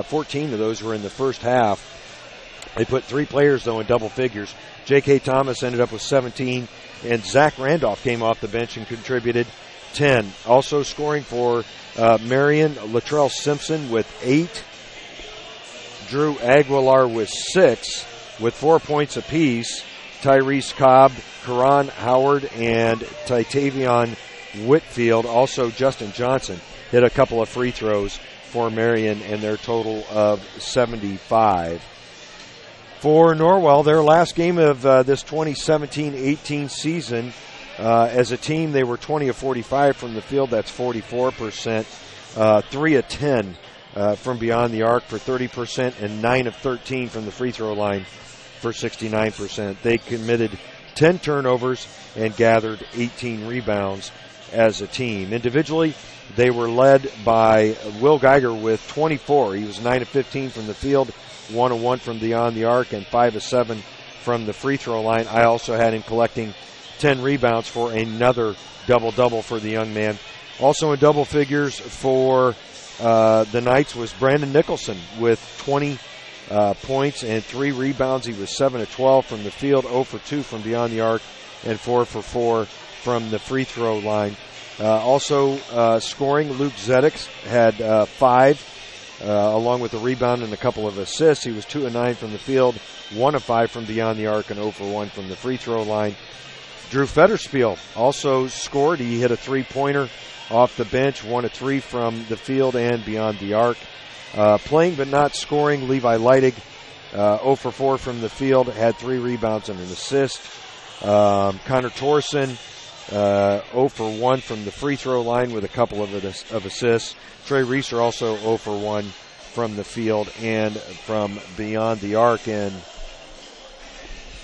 Speaker 3: 14 of those were in the first half. They put 3 players, though, in double figures. J.K. Thomas ended up with 17, and Zach Randolph came off the bench and contributed 10. Also scoring for Marion, Latrell Simpson with 8. Drew Aguilar with 6, with 4 points apiece. Tyrese Cobb, Karan Howard, and Titavion Whitfield. Also, Justin Johnson hit a couple of free throws for Marion and their total of 75. For Norwell, their last game of this 2017-18 season, as a team, they were 20 of 45 from the field. That's 44%. 3 of 10 from beyond the arc for 30%, and 9 of 13 from the free throw line for 69%. They committed 10 turnovers and gathered 18 rebounds. as a team. Individually, they were led by Will Geiger with 24. He was 9 of 15 from the field, 1 of 1 from beyond the arc, and 5 of 7 from the free throw line. I also had him collecting 10 rebounds for another double-double for the young man. Also in double figures for the Knights was Brandon Nicholson with 20 points and 3 rebounds. He was 7 of 12 from the field, 0 for 2 from beyond the arc, and 4 for 4 from the free throw line. Also scoring, Luke Zedix had 5, along with a rebound and a couple of assists. He was 2 of 9 from the field, 1 of 5 from beyond the arc, and 0 for 1 from the free throw line. Drew Federspiel also scored. He hit a 3-pointer off the bench, 1 of 3 from the field and beyond the arc. Playing but not scoring, Levi Leidig, 0 for 4 from the field, had 3 rebounds and an assist. Connor Torson, 0 for 1 from the free throw line with a couple of assists. Trey Reeser also 0 for 1 from the field and from beyond the arc. And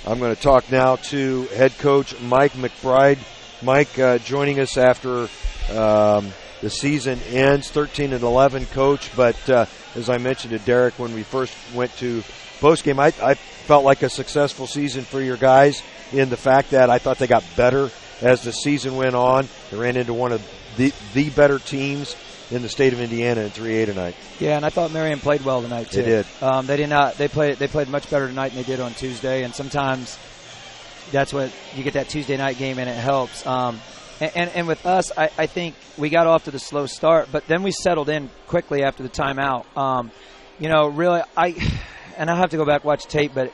Speaker 3: I'm going to talk now to head coach Mike McBride. Mike joining us after the season ends, 13-11 coach. But as I mentioned to Derek when we first went to postgame, I felt like a successful season for your guys in the fact that I thought they got better as the season went on. They ran into one of the better teams in the state of Indiana in 3A tonight.
Speaker 4: Yeah, and I thought Marion played well tonight too.
Speaker 3: They did.
Speaker 4: They did not. They played much better tonight than they did on Tuesday. And sometimes that's what you get, that Tuesday night game, and it helps. And with us, I think we got off to the slow start, but then we settled in quickly after the timeout. Really, I have to go back and watch tape, but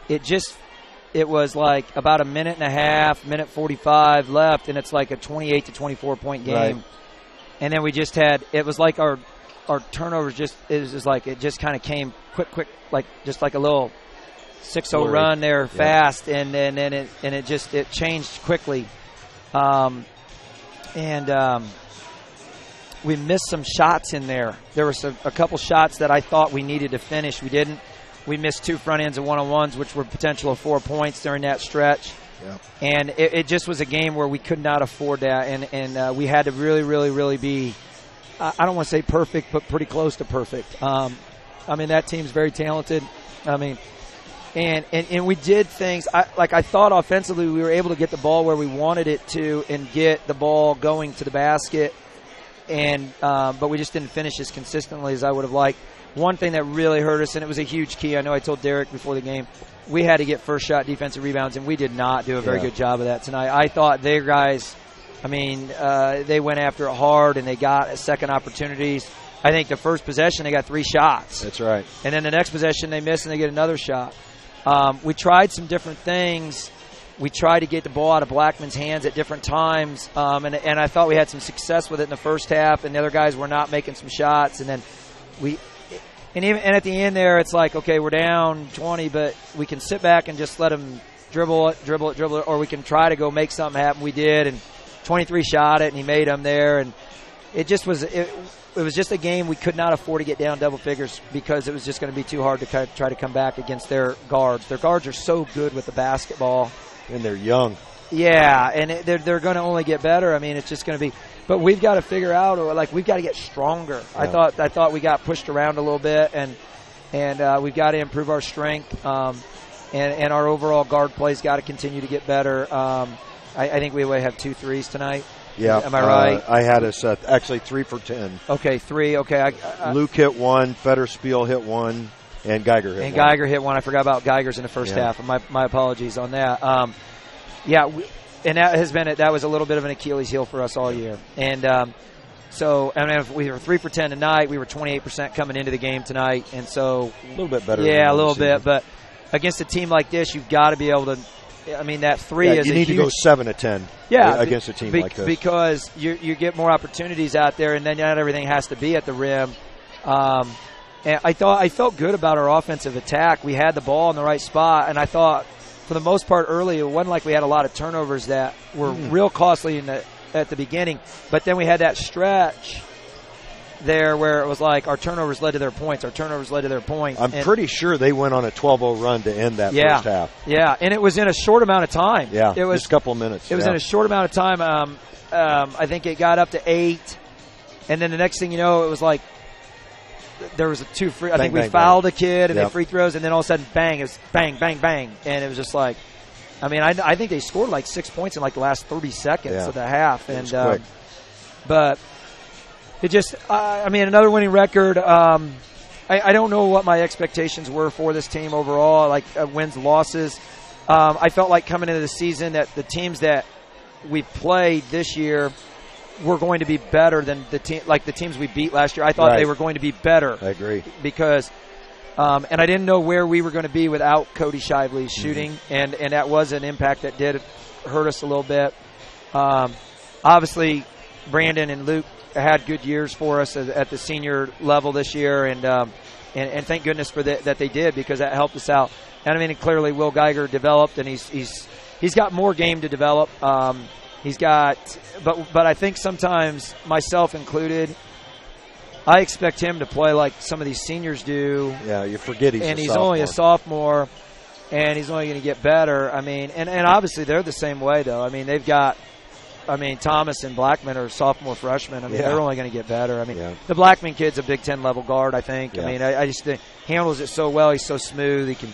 Speaker 4: it was like about a minute and a half, minute 45 left, and it's like a 28 to 24 point game.
Speaker 3: Right.
Speaker 4: And then we just had, it was like our turnovers it just kind of came quick, like just like a little 6-0 run there fast, and it changed quickly. We missed some shots in there. There were a couple shots that I thought we needed to finish. We didn't. We missed 2 front ends and one-on-ones, which were potential of 4 points during that stretch.
Speaker 3: Yep.
Speaker 4: And it just was a game where we could not afford that, and we had to really be, I don't want to say perfect, but pretty close to perfect. That team's very talented. And we did things, I thought offensively we were able to get the ball where we wanted it to and get the ball going to the basket, but we just didn't finish as consistently as I would have liked. One thing that really hurt us, and it was a huge key, I know I told Derek before the game, we had to get first shot defensive rebounds, and we did not do a very good job of that tonight. I thought their guys, they went after it hard, and they got second opportunities. I think the first possession they got 3 shots.
Speaker 3: That's right.
Speaker 4: And then the next possession they miss and they get another shot. We tried some different things. We tried to get the ball out of Blackman's hands at different times, and I thought we had some success with it in the first half, and the other guys were not making some shots. And then and at the end there, it's like, okay, we're down 20, but we can sit back and just let them dribble it, or we can try to go make something happen. We did, and 23 shot it, and he made them there, and it just was it was just a game we could not afford to get down double figures because it was just going to be too hard to try to come back against their guards. Their guards are so good with the basketball.
Speaker 3: And they're young.
Speaker 4: Yeah, and they're going to only get better. It's just going to be – but we've got to figure out, we've got to get stronger. Yeah. I thought we got pushed around a little bit, and we've got to improve our strength, and our overall guard play's got to continue to get better. I think we only have 2 threes tonight.
Speaker 3: Yeah.
Speaker 4: Am I right?
Speaker 3: I had us actually 3 for 10.
Speaker 4: Okay, 3. Okay.
Speaker 3: Luke hit 1, Federspiel hit 1, and Geiger hit 1.
Speaker 4: And Geiger hit 1. I forgot about Geiger's in the first half. My apologies on that. And that was a little bit of an Achilles heel for us all year. And if we were 3 for 10 tonight, we were 28% coming into the game tonight, and so
Speaker 3: a little bit better.
Speaker 4: Yeah, a little bit. But against a team like this, you've got to be able to. That 3 is
Speaker 3: you need to go 7 of 10.
Speaker 4: Yeah,
Speaker 3: against a team like this
Speaker 4: because you get more opportunities out there, and then not everything has to be at the rim. And I felt good about our offensive attack. We had the ball in the right spot, and I thought for the most part early, it wasn't like we had a lot of turnovers that were real costly at the beginning. But then we had that stretch there where it was like our turnovers led to their points. Our turnovers led to their points.
Speaker 3: I'm pretty sure they went on a 12-0 run to end that first half.
Speaker 4: Yeah, and it was in a short amount of time.
Speaker 3: Yeah,
Speaker 4: it was
Speaker 3: just a couple of minutes.
Speaker 4: It was in a short amount of time. I think it got up to 8, and then the next thing you know, it was like there was two free. I think we fouled a kid, and they free throws, and then all of a sudden, bang! It was bang, bang, bang, and it was just like, I mean, I think they scored like 6 points in like the last 30 seconds of the half, and but it just, I mean, another winning record. I don't know what my expectations were for this team overall, like wins, losses. I felt like coming into the season that the teams that we played this year were going to be better than the teams we beat last year. I thought they were going to be better.
Speaker 3: I agree.
Speaker 4: Because, and I didn't know where we were going to be without Cody Shively's shooting, and that was an impact that did hurt us a little bit. Obviously, Brandon and Luke had good years for us at the senior level this year, and thank goodness for that they did, because that helped us out. And I mean, clearly Will Geiger developed, and he's got more game to develop. He's got, but I think sometimes, myself included, I expect him to play like some of these seniors do.
Speaker 3: Yeah, you forget
Speaker 4: he's only a sophomore, and he's only going to get better. I mean, and obviously they're the same way though. I mean, they've got. I mean, Thomas and Blackman are sophomore freshmen. I mean, they're only going to get better. I mean, the Blackman kid's a Big Ten level guard, I think. I mean, I just think handles it so well. He's so smooth. He can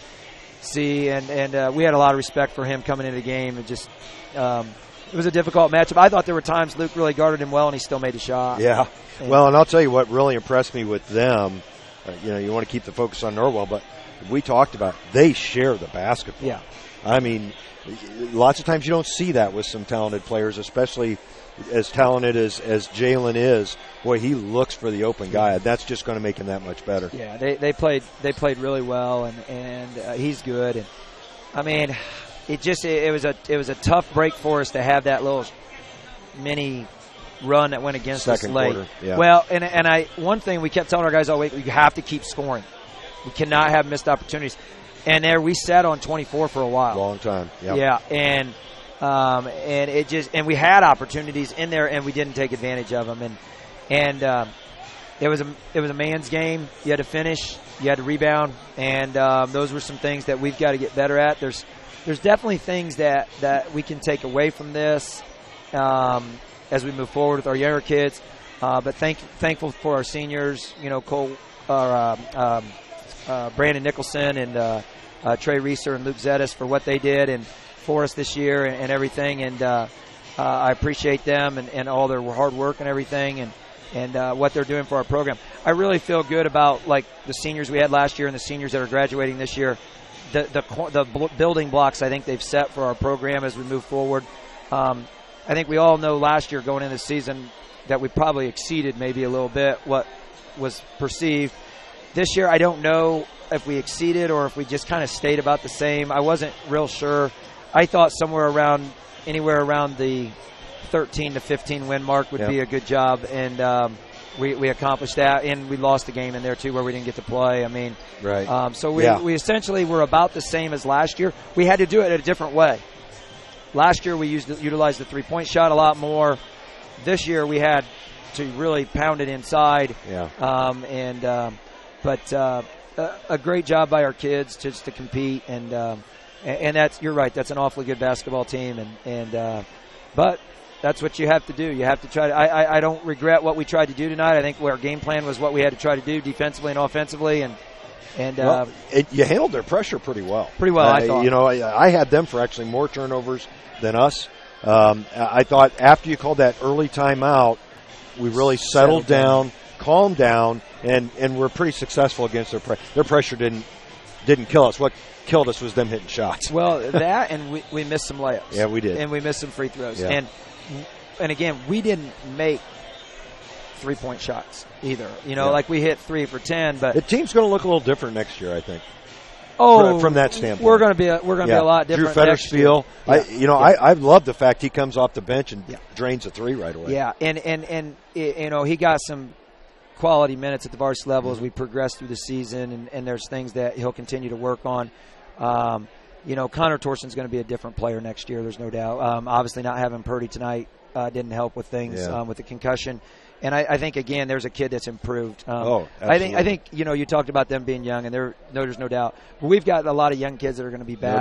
Speaker 4: see, and we had a lot of respect for him coming into the game. It just it was a difficult matchup. I thought there were times Luke really guarded him well, and he still made a shot.
Speaker 3: Yeah. Well, and I'll tell you what really impressed me with them. You want to keep the focus on Norwell, but we talked about they share the basketball.
Speaker 4: Yeah.
Speaker 3: I mean, lots of times you don't see that with some talented players, especially as talented as Jalen is. Boy, he looks for the open guy. That's just going to make him that much better.
Speaker 4: Yeah, they played really well, and he's good. And I mean, it was a tough break for us to have that little mini run that went against us late.
Speaker 3: Quarter, yeah.
Speaker 4: Well, and one thing we kept telling our guys all week, you have to keep scoring. We cannot have missed opportunities. And there we sat on 24 for a while.
Speaker 3: Long time. Yep.
Speaker 4: Yeah, and it just, and we had opportunities in there, and we didn't take advantage of them. And it was a man's game. You had to finish, you had to rebound, and those were some things that we've got to get better at. There's definitely things that we can take away from this as we move forward with our younger kids. But thankful for our seniors. You know, Brandon Nicholson and Trey Reeser and Luke Zettis for what they did and for us this year and everything. And I appreciate them and all their hard work and everything and what they're doing for our program. I really feel good about like the seniors we had last year and the seniors that are graduating this year. The building blocks I think they've set for our program as we move forward. I think we all know last year going into the season that we probably exceeded maybe a little bit what was perceived. This year, I don't know if we exceeded or if we just kind of stayed about the same. I wasn't real sure. I thought anywhere around the 13 to 15 win mark would be a good job, and we accomplished that. And we lost a game in there too where we didn't get to play. I mean,
Speaker 3: right.
Speaker 4: So we essentially were about the same as last year. We had to do it in a different way. Last year we utilized the 3-point shot a lot more. This year we had to really pound it inside.
Speaker 3: Yeah.
Speaker 4: But a great job by our kids just to compete, and that's, you're right, that's an awfully good basketball team, but that's what you have to do. You have to try to. I don't regret what we tried to do tonight. I think our game plan was what we had to try to do defensively and offensively,
Speaker 3: you handled their pressure pretty well.
Speaker 4: I thought.
Speaker 3: You know, I had them for actually more turnovers than us. I thought after you called that early timeout, we really settled down, calmed down, and we're pretty successful against their pressure. Their pressure didn't kill us. What killed us was them hitting shots.
Speaker 4: Well, that and we missed some layups.
Speaker 3: Yeah, we did.
Speaker 4: And we missed some free throws.
Speaker 3: Yeah.
Speaker 4: And again, we didn't make 3-point shots either. You know, like we hit 3 for 10, but
Speaker 3: the team's going to look a little different next year, I think.
Speaker 4: Oh,
Speaker 3: from that standpoint,
Speaker 4: we're going to be a lot different.
Speaker 3: Drew Fettersfield, I love the fact he comes off the bench and drains a 3 right away.
Speaker 4: Yeah, and you know, he got some quality minutes at the varsity level as we progress through the season, and there's things that he'll continue to work on. You know, Connor Torson's going to be a different player next year. There's no doubt. Obviously, not having Purdy tonight didn't help with things with the concussion. And I think, again, there's a kid that's improved.
Speaker 3: Absolutely.
Speaker 4: I think you talked about them being young, and there's no doubt. But we've got a lot of young kids that are going to be back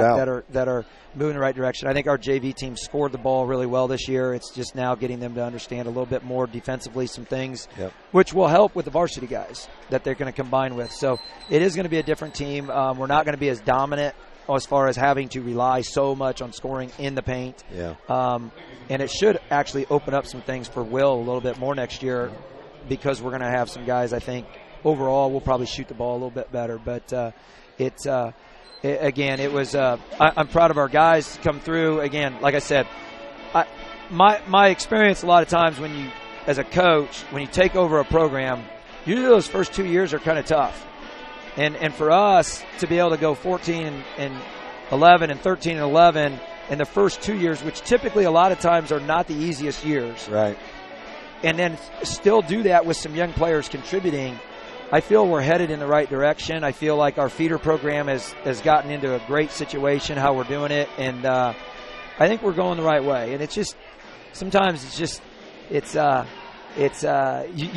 Speaker 4: that are moving in the right direction. I think our JV team scored the ball really well this year. It's just now getting them to understand a little bit more defensively some things, which will help with the varsity guys that they're going to combine with. So it is going to be a different team. We're not going to be as dominant as far as having to rely so much on scoring in the paint. And it should actually open up some things for Will a little bit more next year, because we're going to have some guys, I think, overall will probably shoot the ball a little bit better. But I'm proud of our guys to come through. Again, like I said, my experience a lot of times when you, as a coach, when you take over a program, usually those first 2 years are kind of tough. And for us to be able to go 14 and 11 and 13 and 11 in the first 2 years, which typically a lot of times are not the easiest years.
Speaker 3: Right.
Speaker 4: And then still do that with some young players contributing, I feel we're headed in the right direction. I feel like our feeder program has gotten into a great situation, how we're doing it. And I think we're going the right way. And it's just, sometimes you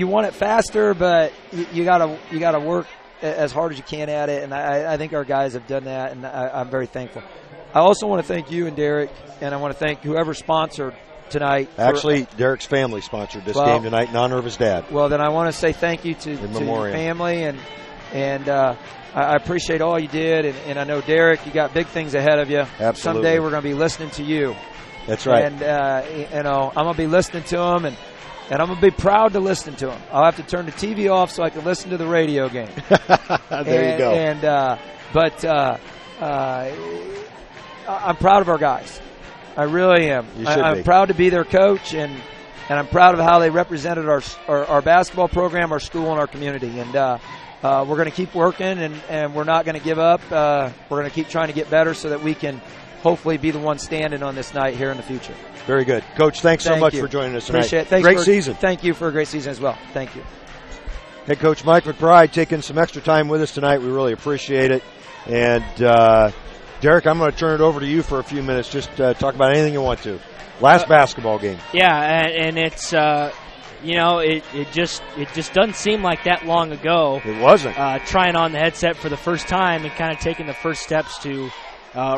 Speaker 4: want it faster, but you gotta work as hard as you can at it. And I think our guys have done that, and I'm very thankful. I also want to thank you and Derek, and I want to thank whoever sponsored tonight.
Speaker 3: Actually, Derek's family sponsored this game tonight in honor of his dad.
Speaker 4: Well, then I want to say thank you to your family, and I appreciate all you did. And I know, Derek, you got big things ahead of you.
Speaker 3: Absolutely.
Speaker 4: Someday we're going to be listening to you.
Speaker 3: That's right.
Speaker 4: And, I'm going to be listening to him, and I'm going to be proud to listen to him. I'll have to turn the TV off so I can listen to the radio game.
Speaker 3: There you go.
Speaker 4: I'm proud of our guys. I really am. I'm
Speaker 3: be.
Speaker 4: proud to be their coach, and I'm proud of how they represented our basketball program, our school, and our community. And we're going to keep working, and we're not going to give up. We're going to keep trying to get better so that we can hopefully be the one standing on this night here in the future.
Speaker 3: Very good. Coach, thanks so much for joining us tonight.
Speaker 4: Appreciate it.
Speaker 3: Great season.
Speaker 4: Thank you for a great season as well. Thank you.
Speaker 3: Head Coach Mike McBride taking some extra time with us tonight. We really appreciate it. And Derek, I'm going to turn it over to you for a few minutes. Just talk about anything you want to. Last basketball game.
Speaker 2: Yeah, and it's it just doesn't seem like that long ago.
Speaker 3: It wasn't.
Speaker 2: Trying on the headset for the first time and kind of taking the first steps to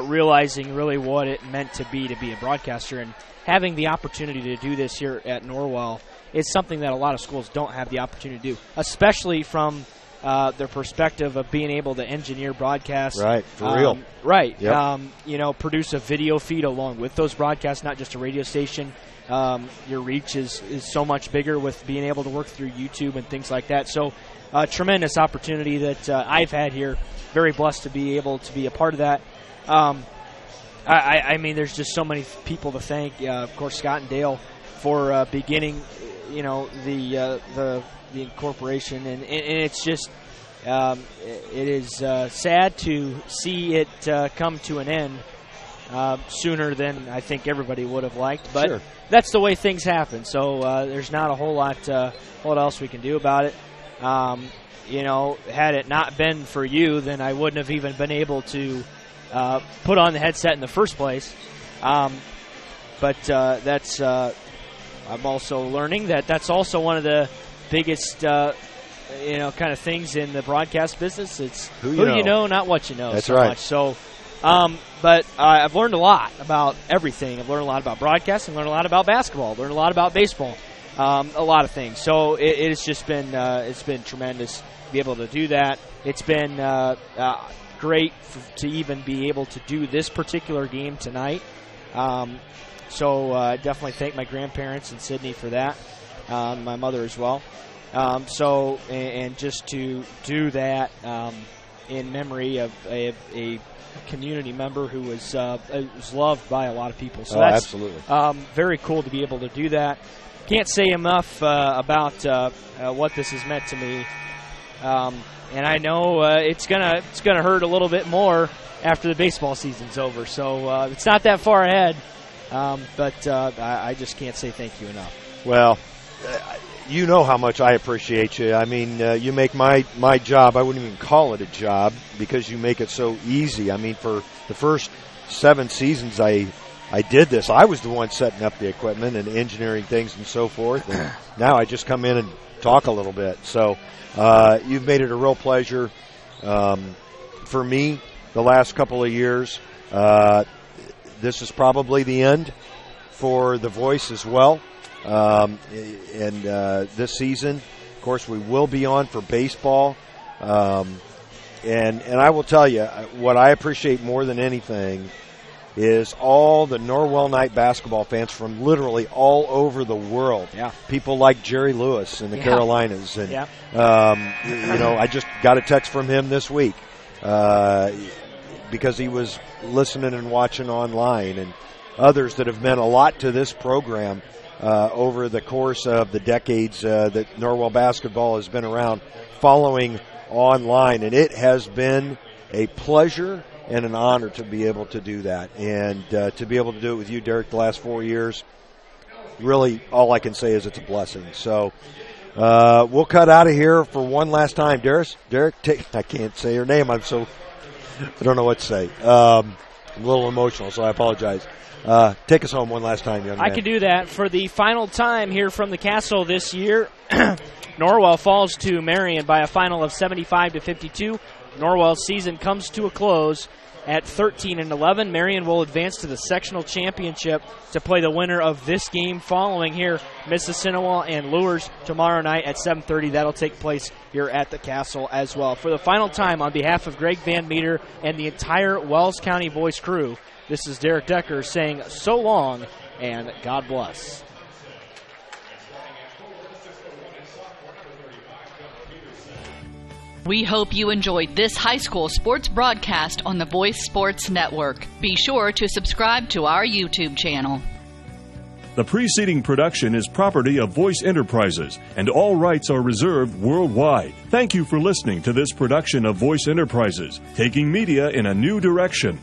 Speaker 2: realizing really what it meant to be a broadcaster, and having the opportunity to do this here at Norwell is something that a lot of schools don't have the opportunity to do, especially from their perspective of being able to engineer broadcasts.
Speaker 3: Right, for real.
Speaker 2: Right.
Speaker 3: Yep.
Speaker 2: Produce a video feed along with those broadcasts, not just a radio station. Your reach is so much bigger with being able to work through YouTube and things like that. So tremendous opportunity that I've had here. Very blessed to be able to be a part of that. I mean, there's just so many people to thank. Of course, Scott and Dale for beginning, the incorporation, and it's just it is sad to see it come to an end sooner than I think everybody would have liked, but that's the way things happen. So there's not a whole lot what else we can do about it. Had it not been for you, then I wouldn't have even been able to put on the headset in the first place. But that's I'm also learning that's also one of the biggest kind of things in the broadcast business. It's who you know, not what you know.
Speaker 3: That's
Speaker 2: so
Speaker 3: right.
Speaker 2: much. So, but I've learned a lot about everything. I've learned a lot about broadcasting, learned a lot about basketball, learned a lot about baseball, a lot of things. So it's just been it's been tremendous to be able to do that. It's been great to even be able to do this particular game tonight. So definitely thank my grandparents and Sydney for that, my mother as well. And just to do that in memory of a community member who was loved by a lot of people. So that's
Speaker 3: absolutely
Speaker 2: very cool to be able to do that. Can't say enough about what this has meant to me. And I know it's gonna hurt a little bit more after the baseball season's over. So it's not that far ahead, but I just can't say thank you enough.
Speaker 3: Well, you know how much I appreciate you. I mean, you make my job, I wouldn't even call it a job because you make it so easy. I mean, for the first 7 seasons I I did this. I was the one setting up the equipment and engineering things and so forth. And now I just come in and talk a little bit. So you've made it a real pleasure for me the last couple of years. This is probably the end for The Voice as well. And this season, of course, we will be on for baseball. And I will tell you, what I appreciate more than anything is all the Norwell Night basketball fans from literally all over the world.
Speaker 2: Yeah.
Speaker 3: People like Jerry Lewis in the Carolinas. And, I just got a text from him this week because he was listening and watching online, and others that have meant a lot to this program over the course of the decades that Norwell basketball has been around, following online. And it has been a pleasure and an honor to be able to do that, and to be able to do it with you, Derek, the last 4 years. Really, all I can say is it's a blessing. So we'll cut out of here for one last time. Derek, I can't say your name. I don't know what to say. I'm a little emotional, so I apologize. Take us home one last time, young man.
Speaker 2: I can do that. For the final time here from the Castle this year, Norwell falls to Marion by a final of 75-52. Norwell's season comes to a close at 13-11. Marion will advance to the sectional championship to play the winner of this game following here, Mississinawa and Lures, tomorrow night at 7:30. That'll take place here at the Castle as well. For the final time, on behalf of Greg Van Meter and the entire Wells County Voice crew, this is Derek Decker saying so long and God bless.
Speaker 1: We hope you enjoyed this high school sports broadcast on the Voice Sports Network. Be sure to subscribe to our YouTube channel.
Speaker 5: The preceding production is property of Voice Enterprises, and all rights are reserved worldwide. Thank you for listening to this production of Voice Enterprises, taking media in a new direction.